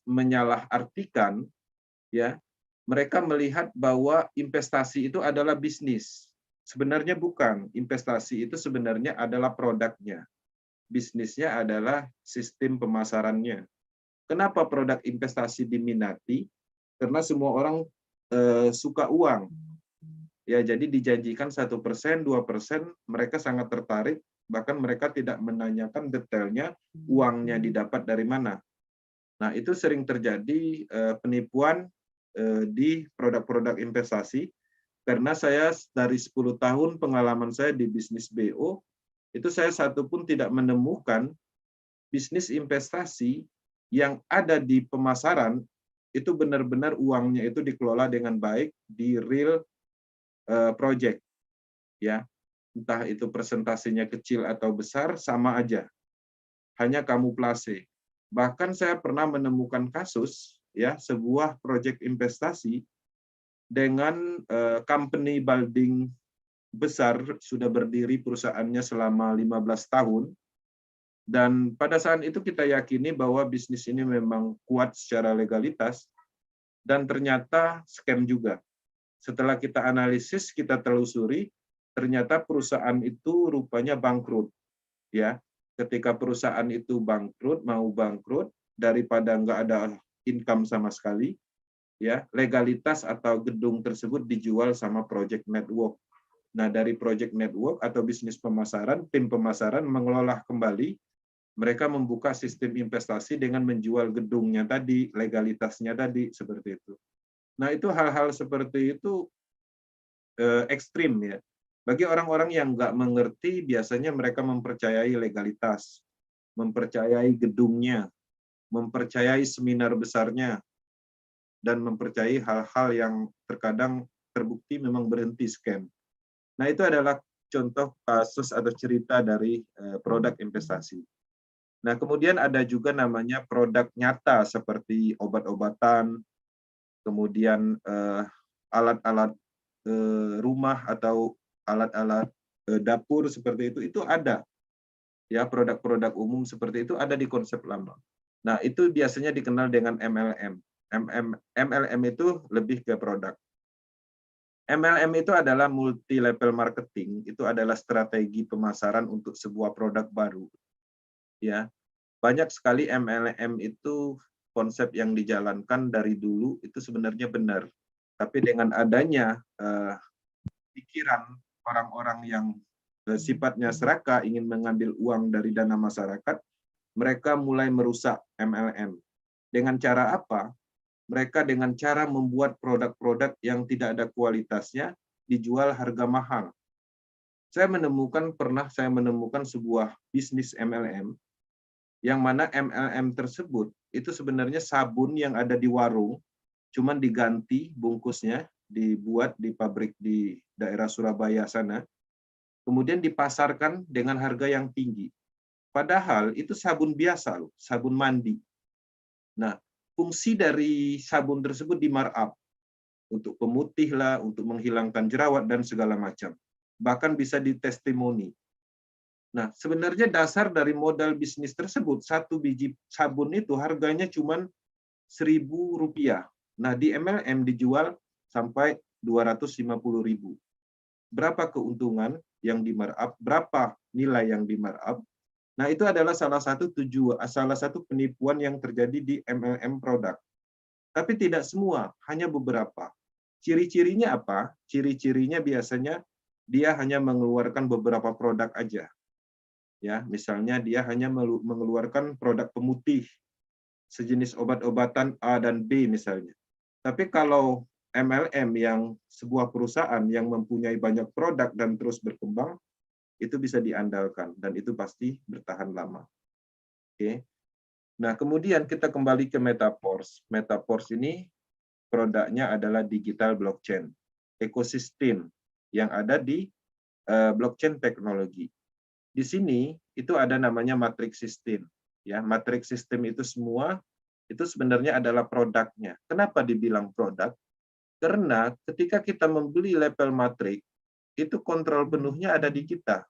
menyalahartikan, ya, mereka melihat bahwa investasi itu adalah bisnis. Sebenarnya bukan. Investasi itu sebenarnya adalah produknya. Bisnisnya adalah sistem pemasarannya. Kenapa produk investasi diminati? Karena semua orang suka uang. Ya, jadi dijanjikan 1%, 2%, mereka sangat tertarik, bahkan mereka tidak menanyakan detailnya uangnya didapat dari mana. Nah, itu sering terjadi penipuan di produk-produk investasi, karena saya dari 10 tahun pengalaman saya di bisnis BO, itu saya satu pun tidak menemukan bisnis investasi yang ada di pemasaran, itu benar-benar uangnya itu dikelola dengan baik di real project, ya, entah itu presentasinya kecil atau besar sama aja, hanya kamuflase. Bahkan saya pernah menemukan kasus, ya, sebuah project investasi dengan company building besar, sudah berdiri perusahaannya selama 15 tahun, dan pada saat itu kita yakini bahwa bisnis ini memang kuat secara legalitas, dan ternyata scam juga. Setelah kita analisis, kita telusuri, ternyata perusahaan itu rupanya bangkrut. Ya, ketika perusahaan itu mau bangkrut, daripada nggak ada income sama sekali, ya, legalitas atau gedung tersebut dijual sama project network. Nah, dari project network atau bisnis pemasaran, tim pemasaran mengelola kembali, mereka membuka sistem investasi dengan menjual gedungnya tadi, legalitasnya tadi, seperti itu. Nah, itu hal-hal seperti itu ekstrim, ya. Bagi orang-orang yang nggak mengerti, biasanya mereka mempercayai legalitas, mempercayai gedungnya, mempercayai seminar besarnya, dan mempercayai hal-hal yang terkadang terbukti memang berhenti scam. Nah, itu adalah contoh kasus atau cerita dari produk investasi. Nah, kemudian ada juga namanya produk nyata seperti obat-obatan, kemudian alat-alat rumah atau alat-alat dapur seperti itu ada. Ya, produk-produk umum seperti itu ada di konsep lama. Nah, itu biasanya dikenal dengan MLM. MLM itu lebih ke produk. MLM itu adalah multi level marketing, itu adalah strategi pemasaran untuk sebuah produk baru. Ya, banyak sekali MLM itu konsep yang dijalankan dari dulu itu sebenarnya benar. Tapi dengan adanya pikiran orang-orang yang sifatnya serakah ingin mengambil uang dari dana masyarakat, mereka mulai merusak MLM. Dengan cara apa? Mereka dengan cara membuat produk-produk yang tidak ada kualitasnya dijual harga mahal. Pernah saya menemukan sebuah bisnis MLM yang mana MLM tersebut itu sebenarnya sabun yang ada di warung, cuman diganti bungkusnya, dibuat di pabrik di daerah Surabaya sana, kemudian dipasarkan dengan harga yang tinggi. Padahal itu sabun biasa loh, sabun mandi. Nah, fungsi dari sabun tersebut di markup untuk pemutih lah, untuk menghilangkan jerawat dan segala macam. Bahkan bisa ditestimoni. Nah, sebenarnya dasar dari modal bisnis tersebut, satu biji sabun itu harganya cuma Rp1.000. Nah, di MLM dijual sampai 250.000. Berapa keuntungan yang di markup, berapa nilai yang di markup? Nah, itu adalah salah satu penipuan yang terjadi di MLM produk. Tapi tidak semua, hanya beberapa. Ciri-cirinya apa? Ciri-cirinya biasanya dia hanya mengeluarkan beberapa produk aja. Ya, misalnya dia hanya mengeluarkan produk pemutih, sejenis obat-obatan A dan B misalnya. Tapi kalau MLM yang sebuah perusahaan yang mempunyai banyak produk dan terus berkembang, itu bisa diandalkan dan itu pasti bertahan lama. Oke. Nah, kemudian kita kembali ke Metaverse. Metaverse ini produknya adalah digital blockchain, ekosistem yang ada di blockchain teknologi. Di sini itu ada namanya matrix system. Ya, matrix system itu semua itu sebenarnya adalah produknya. Kenapa dibilang produk? Karena ketika kita membeli level matrix, itu kontrol penuhnya ada di kita.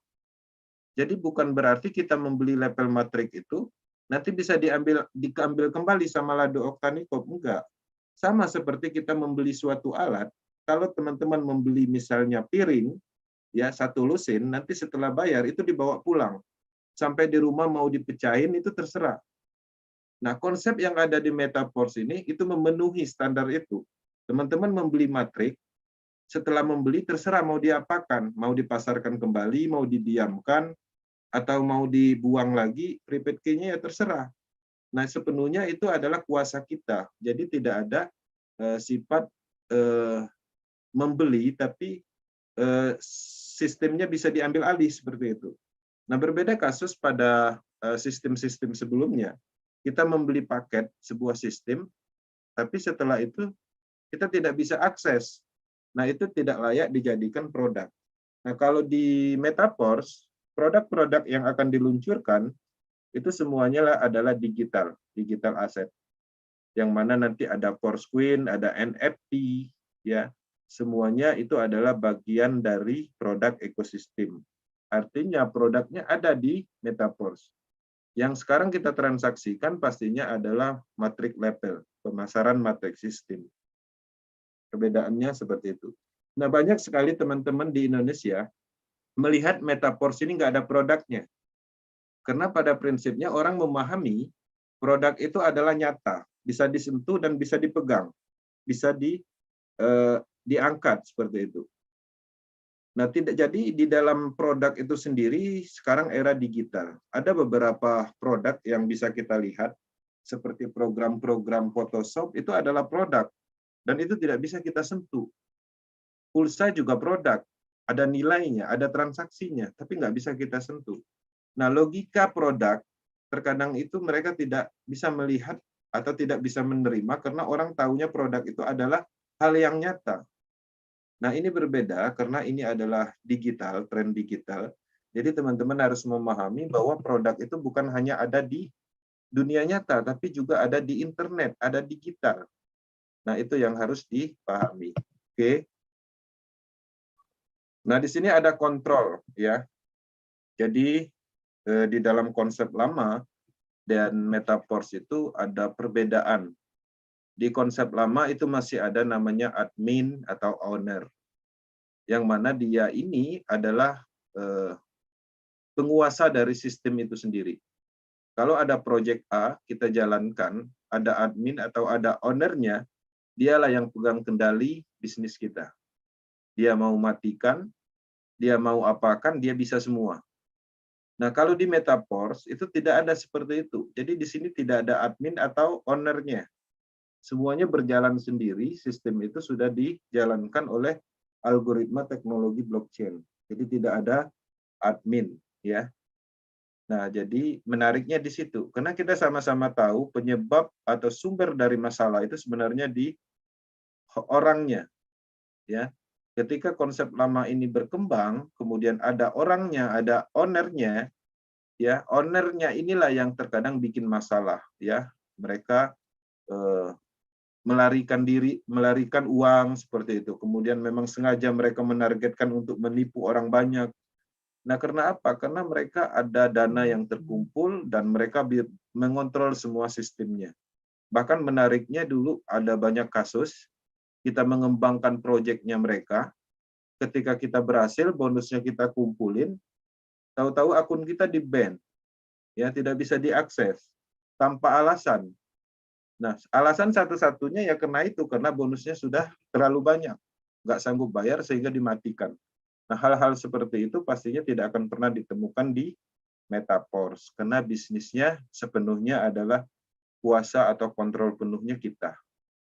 Jadi bukan berarti kita membeli level matrix itu nanti bisa diambil kembali sama Lado Oktanikop, enggak. Sama seperti kita membeli suatu alat, kalau teman-teman membeli misalnya piring, ya 1 lusin, nanti setelah bayar itu dibawa pulang. Sampai di rumah mau dipecahin itu terserah. Nah, konsep yang ada di Metaverse ini itu memenuhi standar itu. Teman-teman membeli matrix, setelah membeli terserah mau diapakan, mau dipasarkan kembali, mau didiamkan, atau mau dibuang lagi, prepaid key-nya ya terserah. Nah, sepenuhnya itu adalah kuasa kita. Jadi tidak ada sifat membeli, tapi sistemnya bisa diambil alih seperti itu. Nah, berbeda kasus pada sistem-sistem sebelumnya. Kita membeli paket sebuah sistem, tapi setelah itu kita tidak bisa akses. Nah, itu tidak layak dijadikan produk. Nah, kalau di Metaverse, produk-produk yang akan diluncurkan itu semuanya adalah digital aset. Yang mana nanti ada Force-Queen, ada NFT, ya. Semuanya itu adalah bagian dari produk ekosistem. Artinya produknya ada di Metaverse. Yang sekarang kita transaksikan pastinya adalah matrix level, pemasaran matrix system. Perbedaannya seperti itu. Nah, banyak sekali teman-teman di Indonesia melihat Metaverse ini nggak ada produknya. Karena pada prinsipnya orang memahami produk itu adalah nyata, bisa disentuh dan bisa dipegang, bisa diangkat seperti itu. Nah, jadi di dalam produk itu sendiri sekarang era digital. Ada beberapa produk yang bisa kita lihat seperti program-program Photoshop itu adalah produk dan itu tidak bisa kita sentuh. Pulsa juga produk, ada nilainya, ada transaksinya, tapi nggak bisa kita sentuh. Nah, logika produk terkadang itu mereka tidak bisa melihat atau tidak bisa menerima karena orang tahunya produk itu adalah hal yang nyata. Nah, ini berbeda karena ini adalah digital, tren digital. Jadi teman-teman harus memahami bahwa produk itu bukan hanya ada di dunia nyata, tapi juga ada di internet, ada digital. Nah, itu yang harus dipahami. Oke. Nah, di sini ada kontrol ya. Jadi di dalam konsep lama dan metaverse itu ada perbedaan. Di konsep lama itu masih ada namanya admin atau owner, yang mana dia ini adalah penguasa dari sistem itu sendiri. Kalau ada project A kita jalankan, ada admin atau ada ownernya, dialah yang pegang kendali bisnis kita. Dia mau matikan, dia mau apakan, dia bisa semua. Nah, kalau di Metaverse itu tidak ada seperti itu. Jadi di sini tidak ada admin atau ownernya. Semuanya berjalan sendiri, sistem itu sudah dijalankan oleh algoritma teknologi blockchain. Jadi tidak ada admin, ya. Nah, jadi menariknya di situ. Karena kita sama-sama tahu penyebab atau sumber dari masalah itu sebenarnya di orangnya, ya. Ketika konsep lama ini berkembang, kemudian ada orangnya, ada ownernya, ya, ownernya inilah yang terkadang bikin masalah, ya. Mereka melarikan diri, melarikan uang seperti itu. Kemudian memang sengaja mereka menargetkan untuk menipu orang banyak. Nah, karena apa? Karena mereka ada dana yang terkumpul dan mereka mengontrol semua sistemnya. Bahkan menariknya dulu ada banyak kasus, kita mengembangkan proyeknya mereka, ketika kita berhasil, bonusnya kita kumpulin, tahu-tahu akun kita di-ban, ya tidak bisa diakses, tanpa alasan. Nah, alasan satu-satunya ya karena bonusnya sudah terlalu banyak, nggak sanggup bayar sehingga dimatikan. Nah, hal-hal seperti itu pastinya tidak akan pernah ditemukan di Metaverse, karena bisnisnya sepenuhnya adalah kuasa atau kontrol penuhnya kita.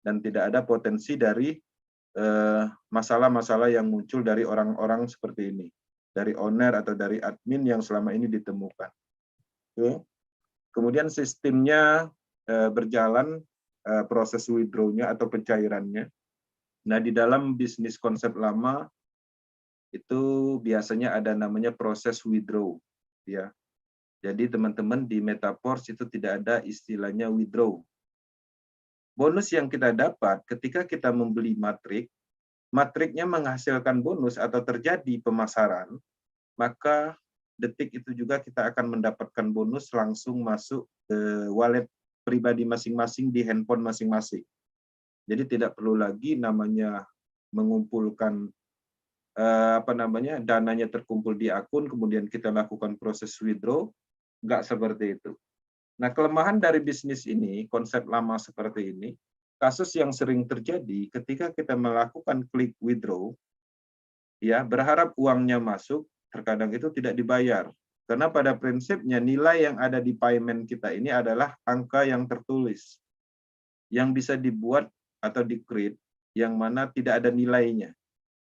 Dan tidak ada potensi dari masalah-masalah yang muncul dari orang-orang seperti ini. Dari owner atau dari admin yang selama ini ditemukan. Oke. Kemudian sistemnya berjalan proses withdraw-nya atau pencairannya. Nah, di dalam bisnis konsep lama, itu biasanya ada namanya proses withdraw, ya. Jadi teman-teman di Metaverse itu tidak ada istilahnya withdraw. Bonus yang kita dapat ketika kita membeli matriknya menghasilkan bonus atau terjadi pemasaran, maka detik itu juga kita akan mendapatkan bonus langsung masuk ke wallet pribadi masing-masing di handphone masing-masing. Jadi tidak perlu lagi namanya mengumpulkan dananya terkumpul di akun, kemudian kita lakukan proses withdraw, nggak seperti itu. Nah, kelemahan dari bisnis ini, konsep lama seperti ini, kasus yang sering terjadi ketika kita melakukan klik withdraw, ya berharap uangnya masuk, terkadang itu tidak dibayar. Karena pada prinsipnya nilai yang ada di payment kita ini adalah angka yang tertulis, yang bisa dibuat atau di-create, yang mana tidak ada nilainya.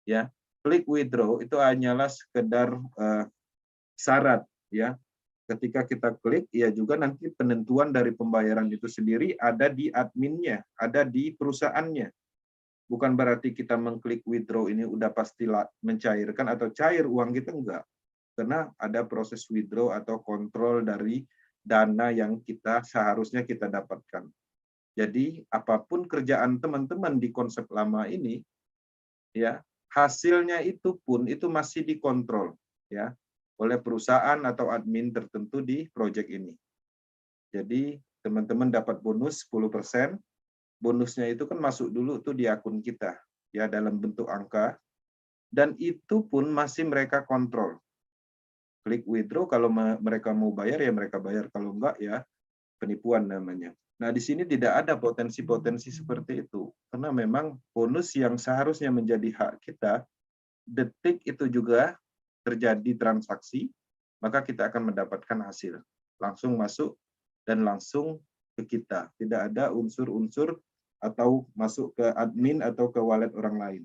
Ya, klik withdraw itu hanyalah sekedar syarat, ya. Ketika kita klik, ya juga nanti penentuan dari pembayaran itu sendiri ada di adminnya, ada di perusahaannya. Bukan berarti kita mengklik withdraw ini udah pasti mencairkan atau cair uang kita, enggak. Karena ada proses withdraw atau kontrol dari dana yang kita seharusnya kita dapatkan. Jadi apapun kerjaan teman-teman di konsep lama ini, ya hasilnya itu pun itu masih dikontrol, ya, oleh perusahaan atau admin tertentu di proyek ini. Jadi teman-teman dapat bonus 10%, bonusnya itu kan masuk dulu tuh di akun kita, ya dalam bentuk angka, dan itu pun masih mereka kontrol. Klik withdraw, kalau mereka mau bayar ya mereka bayar, kalau enggak ya penipuan namanya. Nah, di sini tidak ada potensi-potensi seperti itu, karena memang bonus yang seharusnya menjadi hak kita, detik itu juga terjadi transaksi, maka kita akan mendapatkan hasil. Langsung masuk dan langsung ke kita. Tidak ada unsur-unsur atau masuk ke admin atau ke wallet orang lain.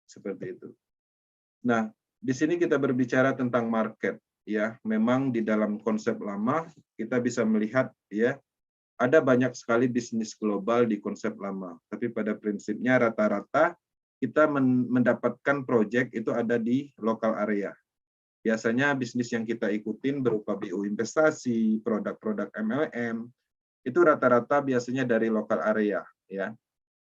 Seperti itu. Nah, di sini kita berbicara tentang market. Ya, memang di dalam konsep lama kita bisa melihat, ya, ada banyak sekali bisnis global di konsep lama, tapi pada prinsipnya rata-rata kita mendapatkan proyek itu ada di lokal area. Biasanya bisnis yang kita ikutin berupa BU investasi, produk-produk MLM, itu rata-rata biasanya dari lokal area, ya.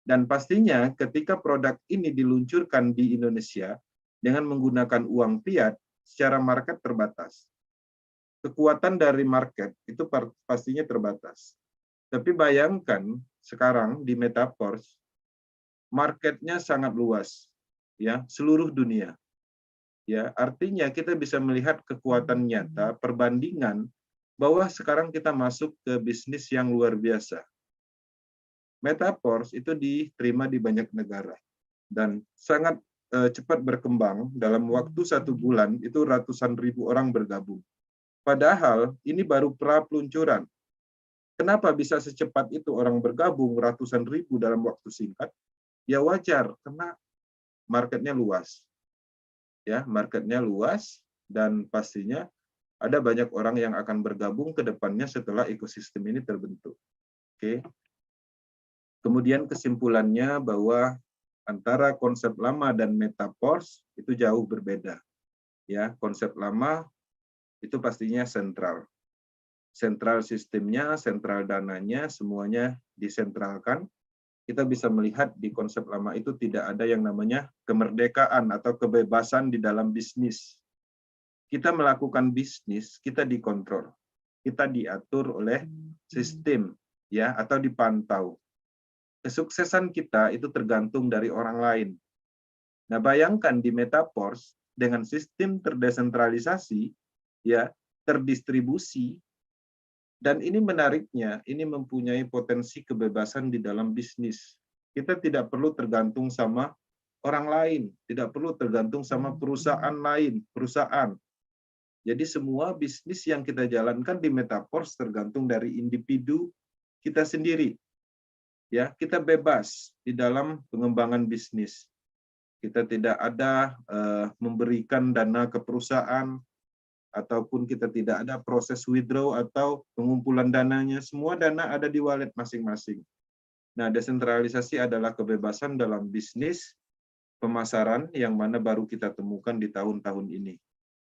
Dan pastinya ketika produk ini diluncurkan di Indonesia, dengan menggunakan uang fiat secara market terbatas. Kekuatan dari market itu pastinya terbatas. Tapi bayangkan sekarang di Metaverse, marketnya sangat luas, ya, seluruh dunia. Ya, artinya kita bisa melihat kekuatan nyata perbandingan bahwa sekarang kita masuk ke bisnis yang luar biasa. Metaverse itu diterima di banyak negara dan sangat cepat berkembang. Dalam waktu 1 bulan itu ratusan ribu orang bergabung. Padahal ini baru pra peluncuran. Kenapa bisa secepat itu orang bergabung ratusan ribu dalam waktu singkat? Ya wajar, karena marketnya luas. Ya, marketnya luas dan pastinya ada banyak orang yang akan bergabung ke depannya setelah ekosistem ini terbentuk. Oke. Kemudian kesimpulannya bahwa antara konsep lama dan metaverse itu jauh berbeda. Ya, konsep lama itu pastinya sentral. Sentral sistemnya, sentral dananya, semuanya disentralkan. Kita bisa melihat di konsep lama itu tidak ada yang namanya kemerdekaan atau kebebasan di dalam bisnis. Kita melakukan bisnis, kita dikontrol. Kita diatur oleh sistem, ya, atau dipantau. Kesuksesan kita itu tergantung dari orang lain. Nah, bayangkan di Metaverse dengan sistem terdesentralisasi, ya, terdistribusi, dan ini menariknya, ini mempunyai potensi kebebasan di dalam bisnis. Kita tidak perlu tergantung sama orang lain, tidak perlu tergantung sama perusahaan lain, perusahaan. Jadi semua bisnis yang kita jalankan di Metaverse tergantung dari individu kita sendiri. Ya, kita bebas di dalam pengembangan bisnis. Kita tidak ada memberikan dana ke perusahaan, ataupun kita tidak ada proses withdraw atau pengumpulan dananya. Semua dana ada di wallet masing-masing. Nah, desentralisasi adalah kebebasan dalam bisnis pemasaran yang mana baru kita temukan di tahun-tahun ini.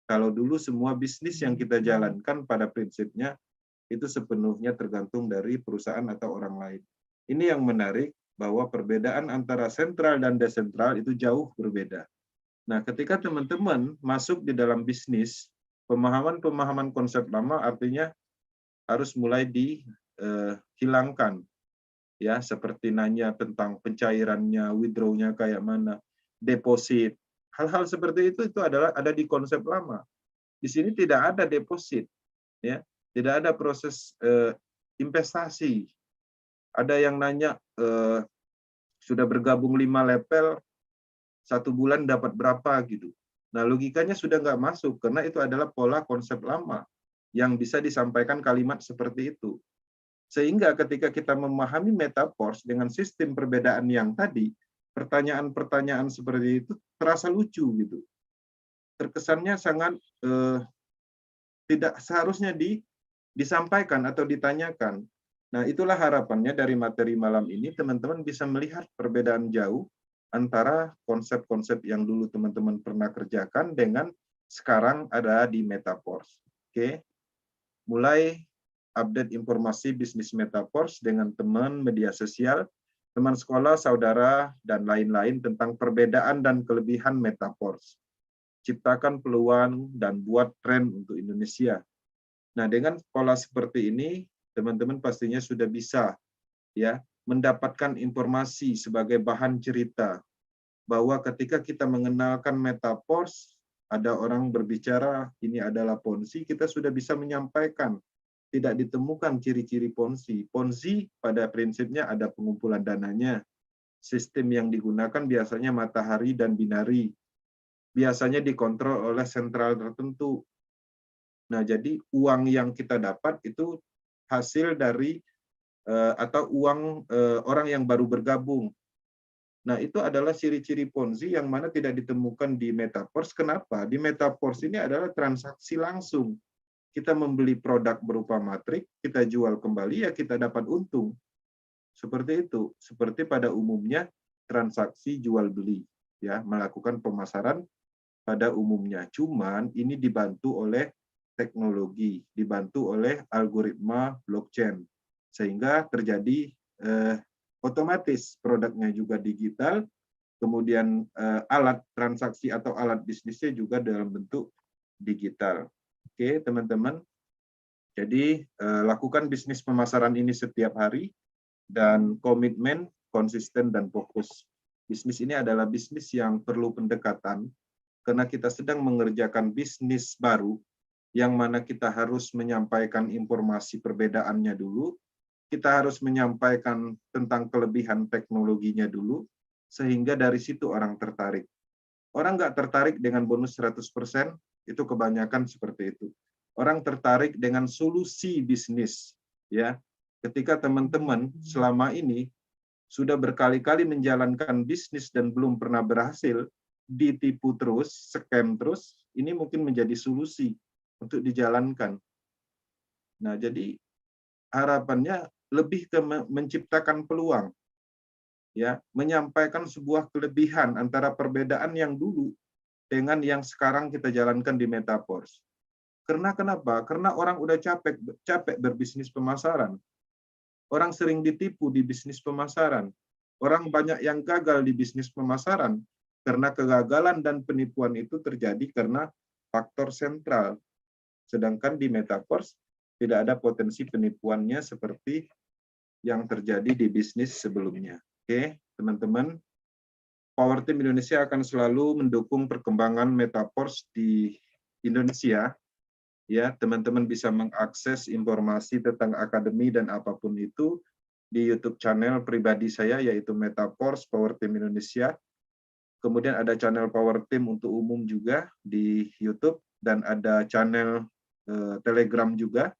Kalau dulu semua bisnis yang kita jalankan pada prinsipnya itu sepenuhnya tergantung dari perusahaan atau orang lain. Ini yang menarik, bahwa perbedaan antara sentral dan desentral itu jauh berbeda. Nah, ketika teman-teman masuk di dalam bisnis, pemahaman-pemahaman konsep lama artinya harus mulai dihilangkan. Ya, seperti nanya tentang pencairannya, withdrawnya kayak mana, deposit. Hal-hal seperti itu adalah ada di konsep lama. Di sini tidak ada deposit, ya, tidak ada proses investasi. Ada yang nanya sudah bergabung 5 level, 1 bulan dapat berapa gitu. Nah, logikanya sudah nggak masuk karena itu adalah pola konsep lama yang bisa disampaikan kalimat seperti itu. Sehingga ketika kita memahami Metaverse dengan sistem perbedaan yang tadi, pertanyaan-pertanyaan seperti itu terasa lucu gitu. Terkesannya sangat tidak seharusnya disampaikan atau ditanyakan. Nah, itulah harapannya dari materi malam ini, teman-teman bisa melihat perbedaan jauh antara konsep-konsep yang dulu teman-teman pernah kerjakan dengan sekarang ada di Metaverse. Oke. Mulai update informasi bisnis Metaverse dengan teman media sosial, teman sekolah, saudara, dan lain-lain tentang perbedaan dan kelebihan Metaverse. Ciptakan peluang dan buat tren untuk Indonesia. Nah, dengan pola seperti ini, teman-teman pastinya sudah bisa ya mendapatkan informasi sebagai bahan cerita bahwa ketika kita mengenalkan Metaverse, ada orang berbicara ini adalah Ponzi, kita sudah bisa menyampaikan tidak ditemukan ciri-ciri Ponzi. Ponzi pada prinsipnya ada pengumpulan dananya. Sistem yang digunakan biasanya matahari dan binari. Biasanya dikontrol oleh sentral tertentu. Nah, jadi uang yang kita dapat itu hasil dari atau uang orang yang baru bergabung. Nah, itu adalah ciri-ciri Ponzi yang mana tidak ditemukan di Metaverse. Kenapa? Di Metaverse ini adalah transaksi langsung. Kita membeli produk berupa matrik, kita jual kembali, ya kita dapat untung. Seperti itu. Seperti pada umumnya transaksi jual-beli, ya, melakukan pemasaran pada umumnya. Cuman ini dibantu oleh teknologi, dibantu oleh algoritma blockchain, sehingga terjadi otomatis produknya juga digital, kemudian alat transaksi atau alat bisnisnya juga dalam bentuk digital. Oke, teman-teman. Jadi lakukan bisnis pemasaran ini setiap hari dan komitmen, konsisten dan fokus. Bisnis ini adalah bisnis yang perlu pendekatan karena kita sedang mengerjakan bisnis baru yang mana kita harus menyampaikan informasi perbedaannya dulu, kita harus menyampaikan tentang kelebihan teknologinya dulu, sehingga dari situ orang tertarik. Orang nggak tertarik dengan bonus 100%, itu kebanyakan seperti itu. Orang tertarik dengan solusi bisnis. Ya, ketika teman-teman selama ini sudah berkali-kali menjalankan bisnis dan belum pernah berhasil, ditipu terus, scam terus, ini mungkin menjadi solusi untuk dijalankan. Nah, jadi harapannya lebih ke menciptakan peluang, ya, menyampaikan sebuah kelebihan antara perbedaan yang dulu dengan yang sekarang kita jalankan di Metaverse. Karena kenapa? Karena orang udah capek berbisnis pemasaran. Orang sering ditipu di bisnis pemasaran. Orang banyak yang gagal di bisnis pemasaran karena kegagalan dan penipuan itu terjadi karena faktor sentral. Sedangkan di Metaverse tidak ada potensi penipuannya seperti yang terjadi di bisnis sebelumnya. Oke, teman-teman. Power Team Indonesia akan selalu mendukung perkembangan Metaverse di Indonesia. Ya, teman-teman bisa mengakses informasi tentang akademi dan apapun itu di YouTube channel pribadi saya, yaitu Metaverse Power Team Indonesia. Kemudian ada channel Power Team untuk umum juga di YouTube, dan ada channel Telegram juga.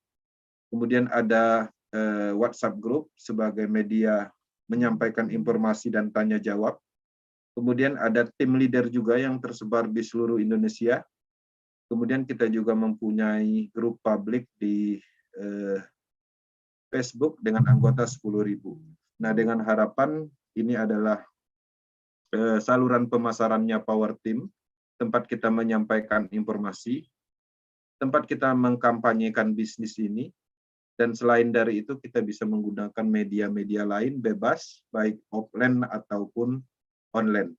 Kemudian ada WhatsApp Group sebagai media menyampaikan informasi dan tanya jawab. Kemudian ada tim leader juga yang tersebar di seluruh Indonesia. Kemudian kita juga mempunyai grup publik di Facebook dengan anggota 10.000. Nah, dengan harapan ini adalah saluran pemasarannya Power Team, tempat kita menyampaikan informasi, tempat kita mengkampanyekan bisnis ini, dan selain dari itu kita bisa menggunakan media-media lain bebas, baik offline ataupun online.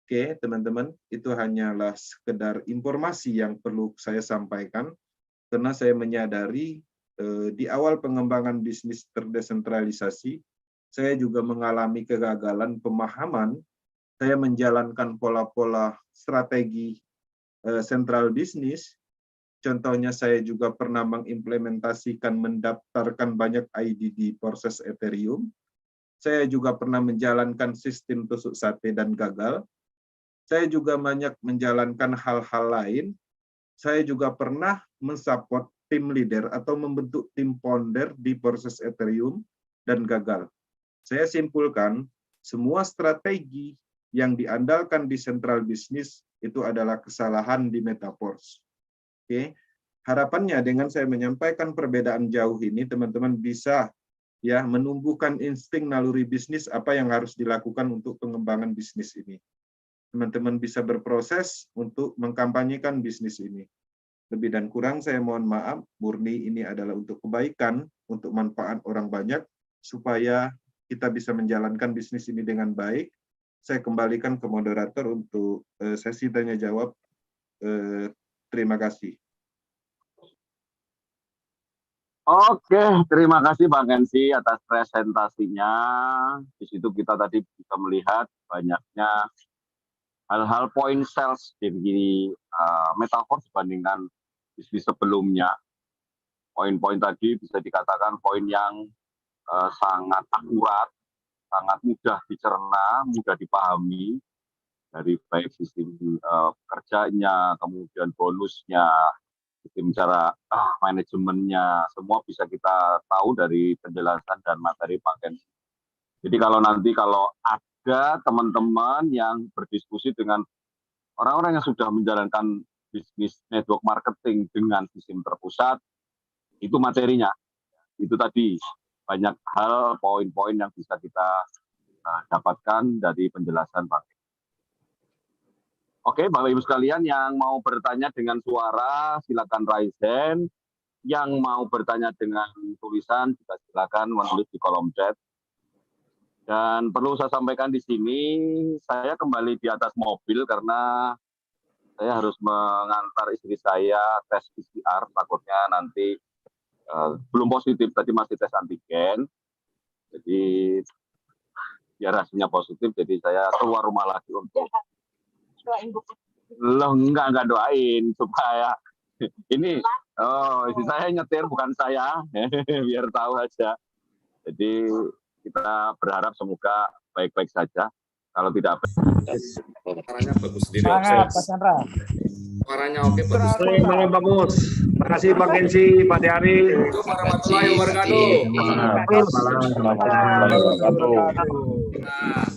Oke, teman-teman, itu hanyalah sekedar informasi yang perlu saya sampaikan, karena saya menyadari di awal pengembangan bisnis terdesentralisasi, saya juga mengalami kegagalan pemahaman. Saya menjalankan pola-pola strategi sentral bisnis. Contohnya saya juga pernah mengimplementasikan mendaftarkan banyak ID di proses Ethereum. Saya juga pernah menjalankan sistem tusuk sate dan gagal. Saya juga banyak menjalankan hal-hal lain. Saya juga pernah mensupport tim leader atau membentuk tim founder di proses Ethereum dan gagal. Saya simpulkan, semua strategi yang diandalkan di central business itu adalah kesalahan di Metaverse. Oke. Harapannya dengan saya menyampaikan perbedaan jauh ini, teman-teman bisa ya menumbuhkan insting naluri bisnis apa yang harus dilakukan untuk pengembangan bisnis ini. Teman-teman bisa berproses untuk mengkampanyekan bisnis ini. Lebih dan kurang saya mohon maaf, murni ini adalah untuk kebaikan, untuk manfaat orang banyak, supaya kita bisa menjalankan bisnis ini dengan baik. Saya kembalikan ke moderator untuk sesi tanya jawab. Terima kasih. Oke, terima kasih Bang Hensi atas presentasinya. Di situ kita tadi bisa melihat banyaknya hal-hal poin sales di Metaverse dibandingkan bisnis sebelumnya. Poin-poin tadi bisa dikatakan poin yang sangat akurat, sangat mudah dicerna, mudah dipahami, dari baik sistem kerjanya, kemudian bonusnya, sistem cara manajemennya, semua bisa kita tahu dari penjelasan dan materi Pak Hensi. Jadi kalau nanti ada teman-teman yang berdiskusi dengan orang-orang yang sudah menjalankan bisnis network marketing dengan sistem terpusat, itu materinya. Itu tadi banyak hal, poin-poin yang bisa kita dapatkan dari penjelasan Pak. Oke, Bapak Ibu sekalian yang mau bertanya dengan suara, silakan raise hand. Yang mau bertanya dengan tulisan, juga silakan menulis di kolom chat. Dan perlu saya sampaikan di sini, saya kembali di atas mobil karena saya harus mengantar istri saya tes PCR, takutnya nanti belum positif, tadi masih tes antigen. Jadi biar hasilnya positif, jadi saya keluar rumah lagi untuk loh enggak doain supaya ini istri saya nyetir bukan saya biar tahu aja. Jadi kita berharap semoga baik-baik saja. Kalau tidak Suaranya bagus sendiri. Semangat, Pak Chandra. Suaranya oke, bagus. Malam bagus. Terima kasih Pak Gensi, Pak Diari. Assalamualaikum warahmatullahi wabarakatuh. Selamat malam. Selamat malam. Nah,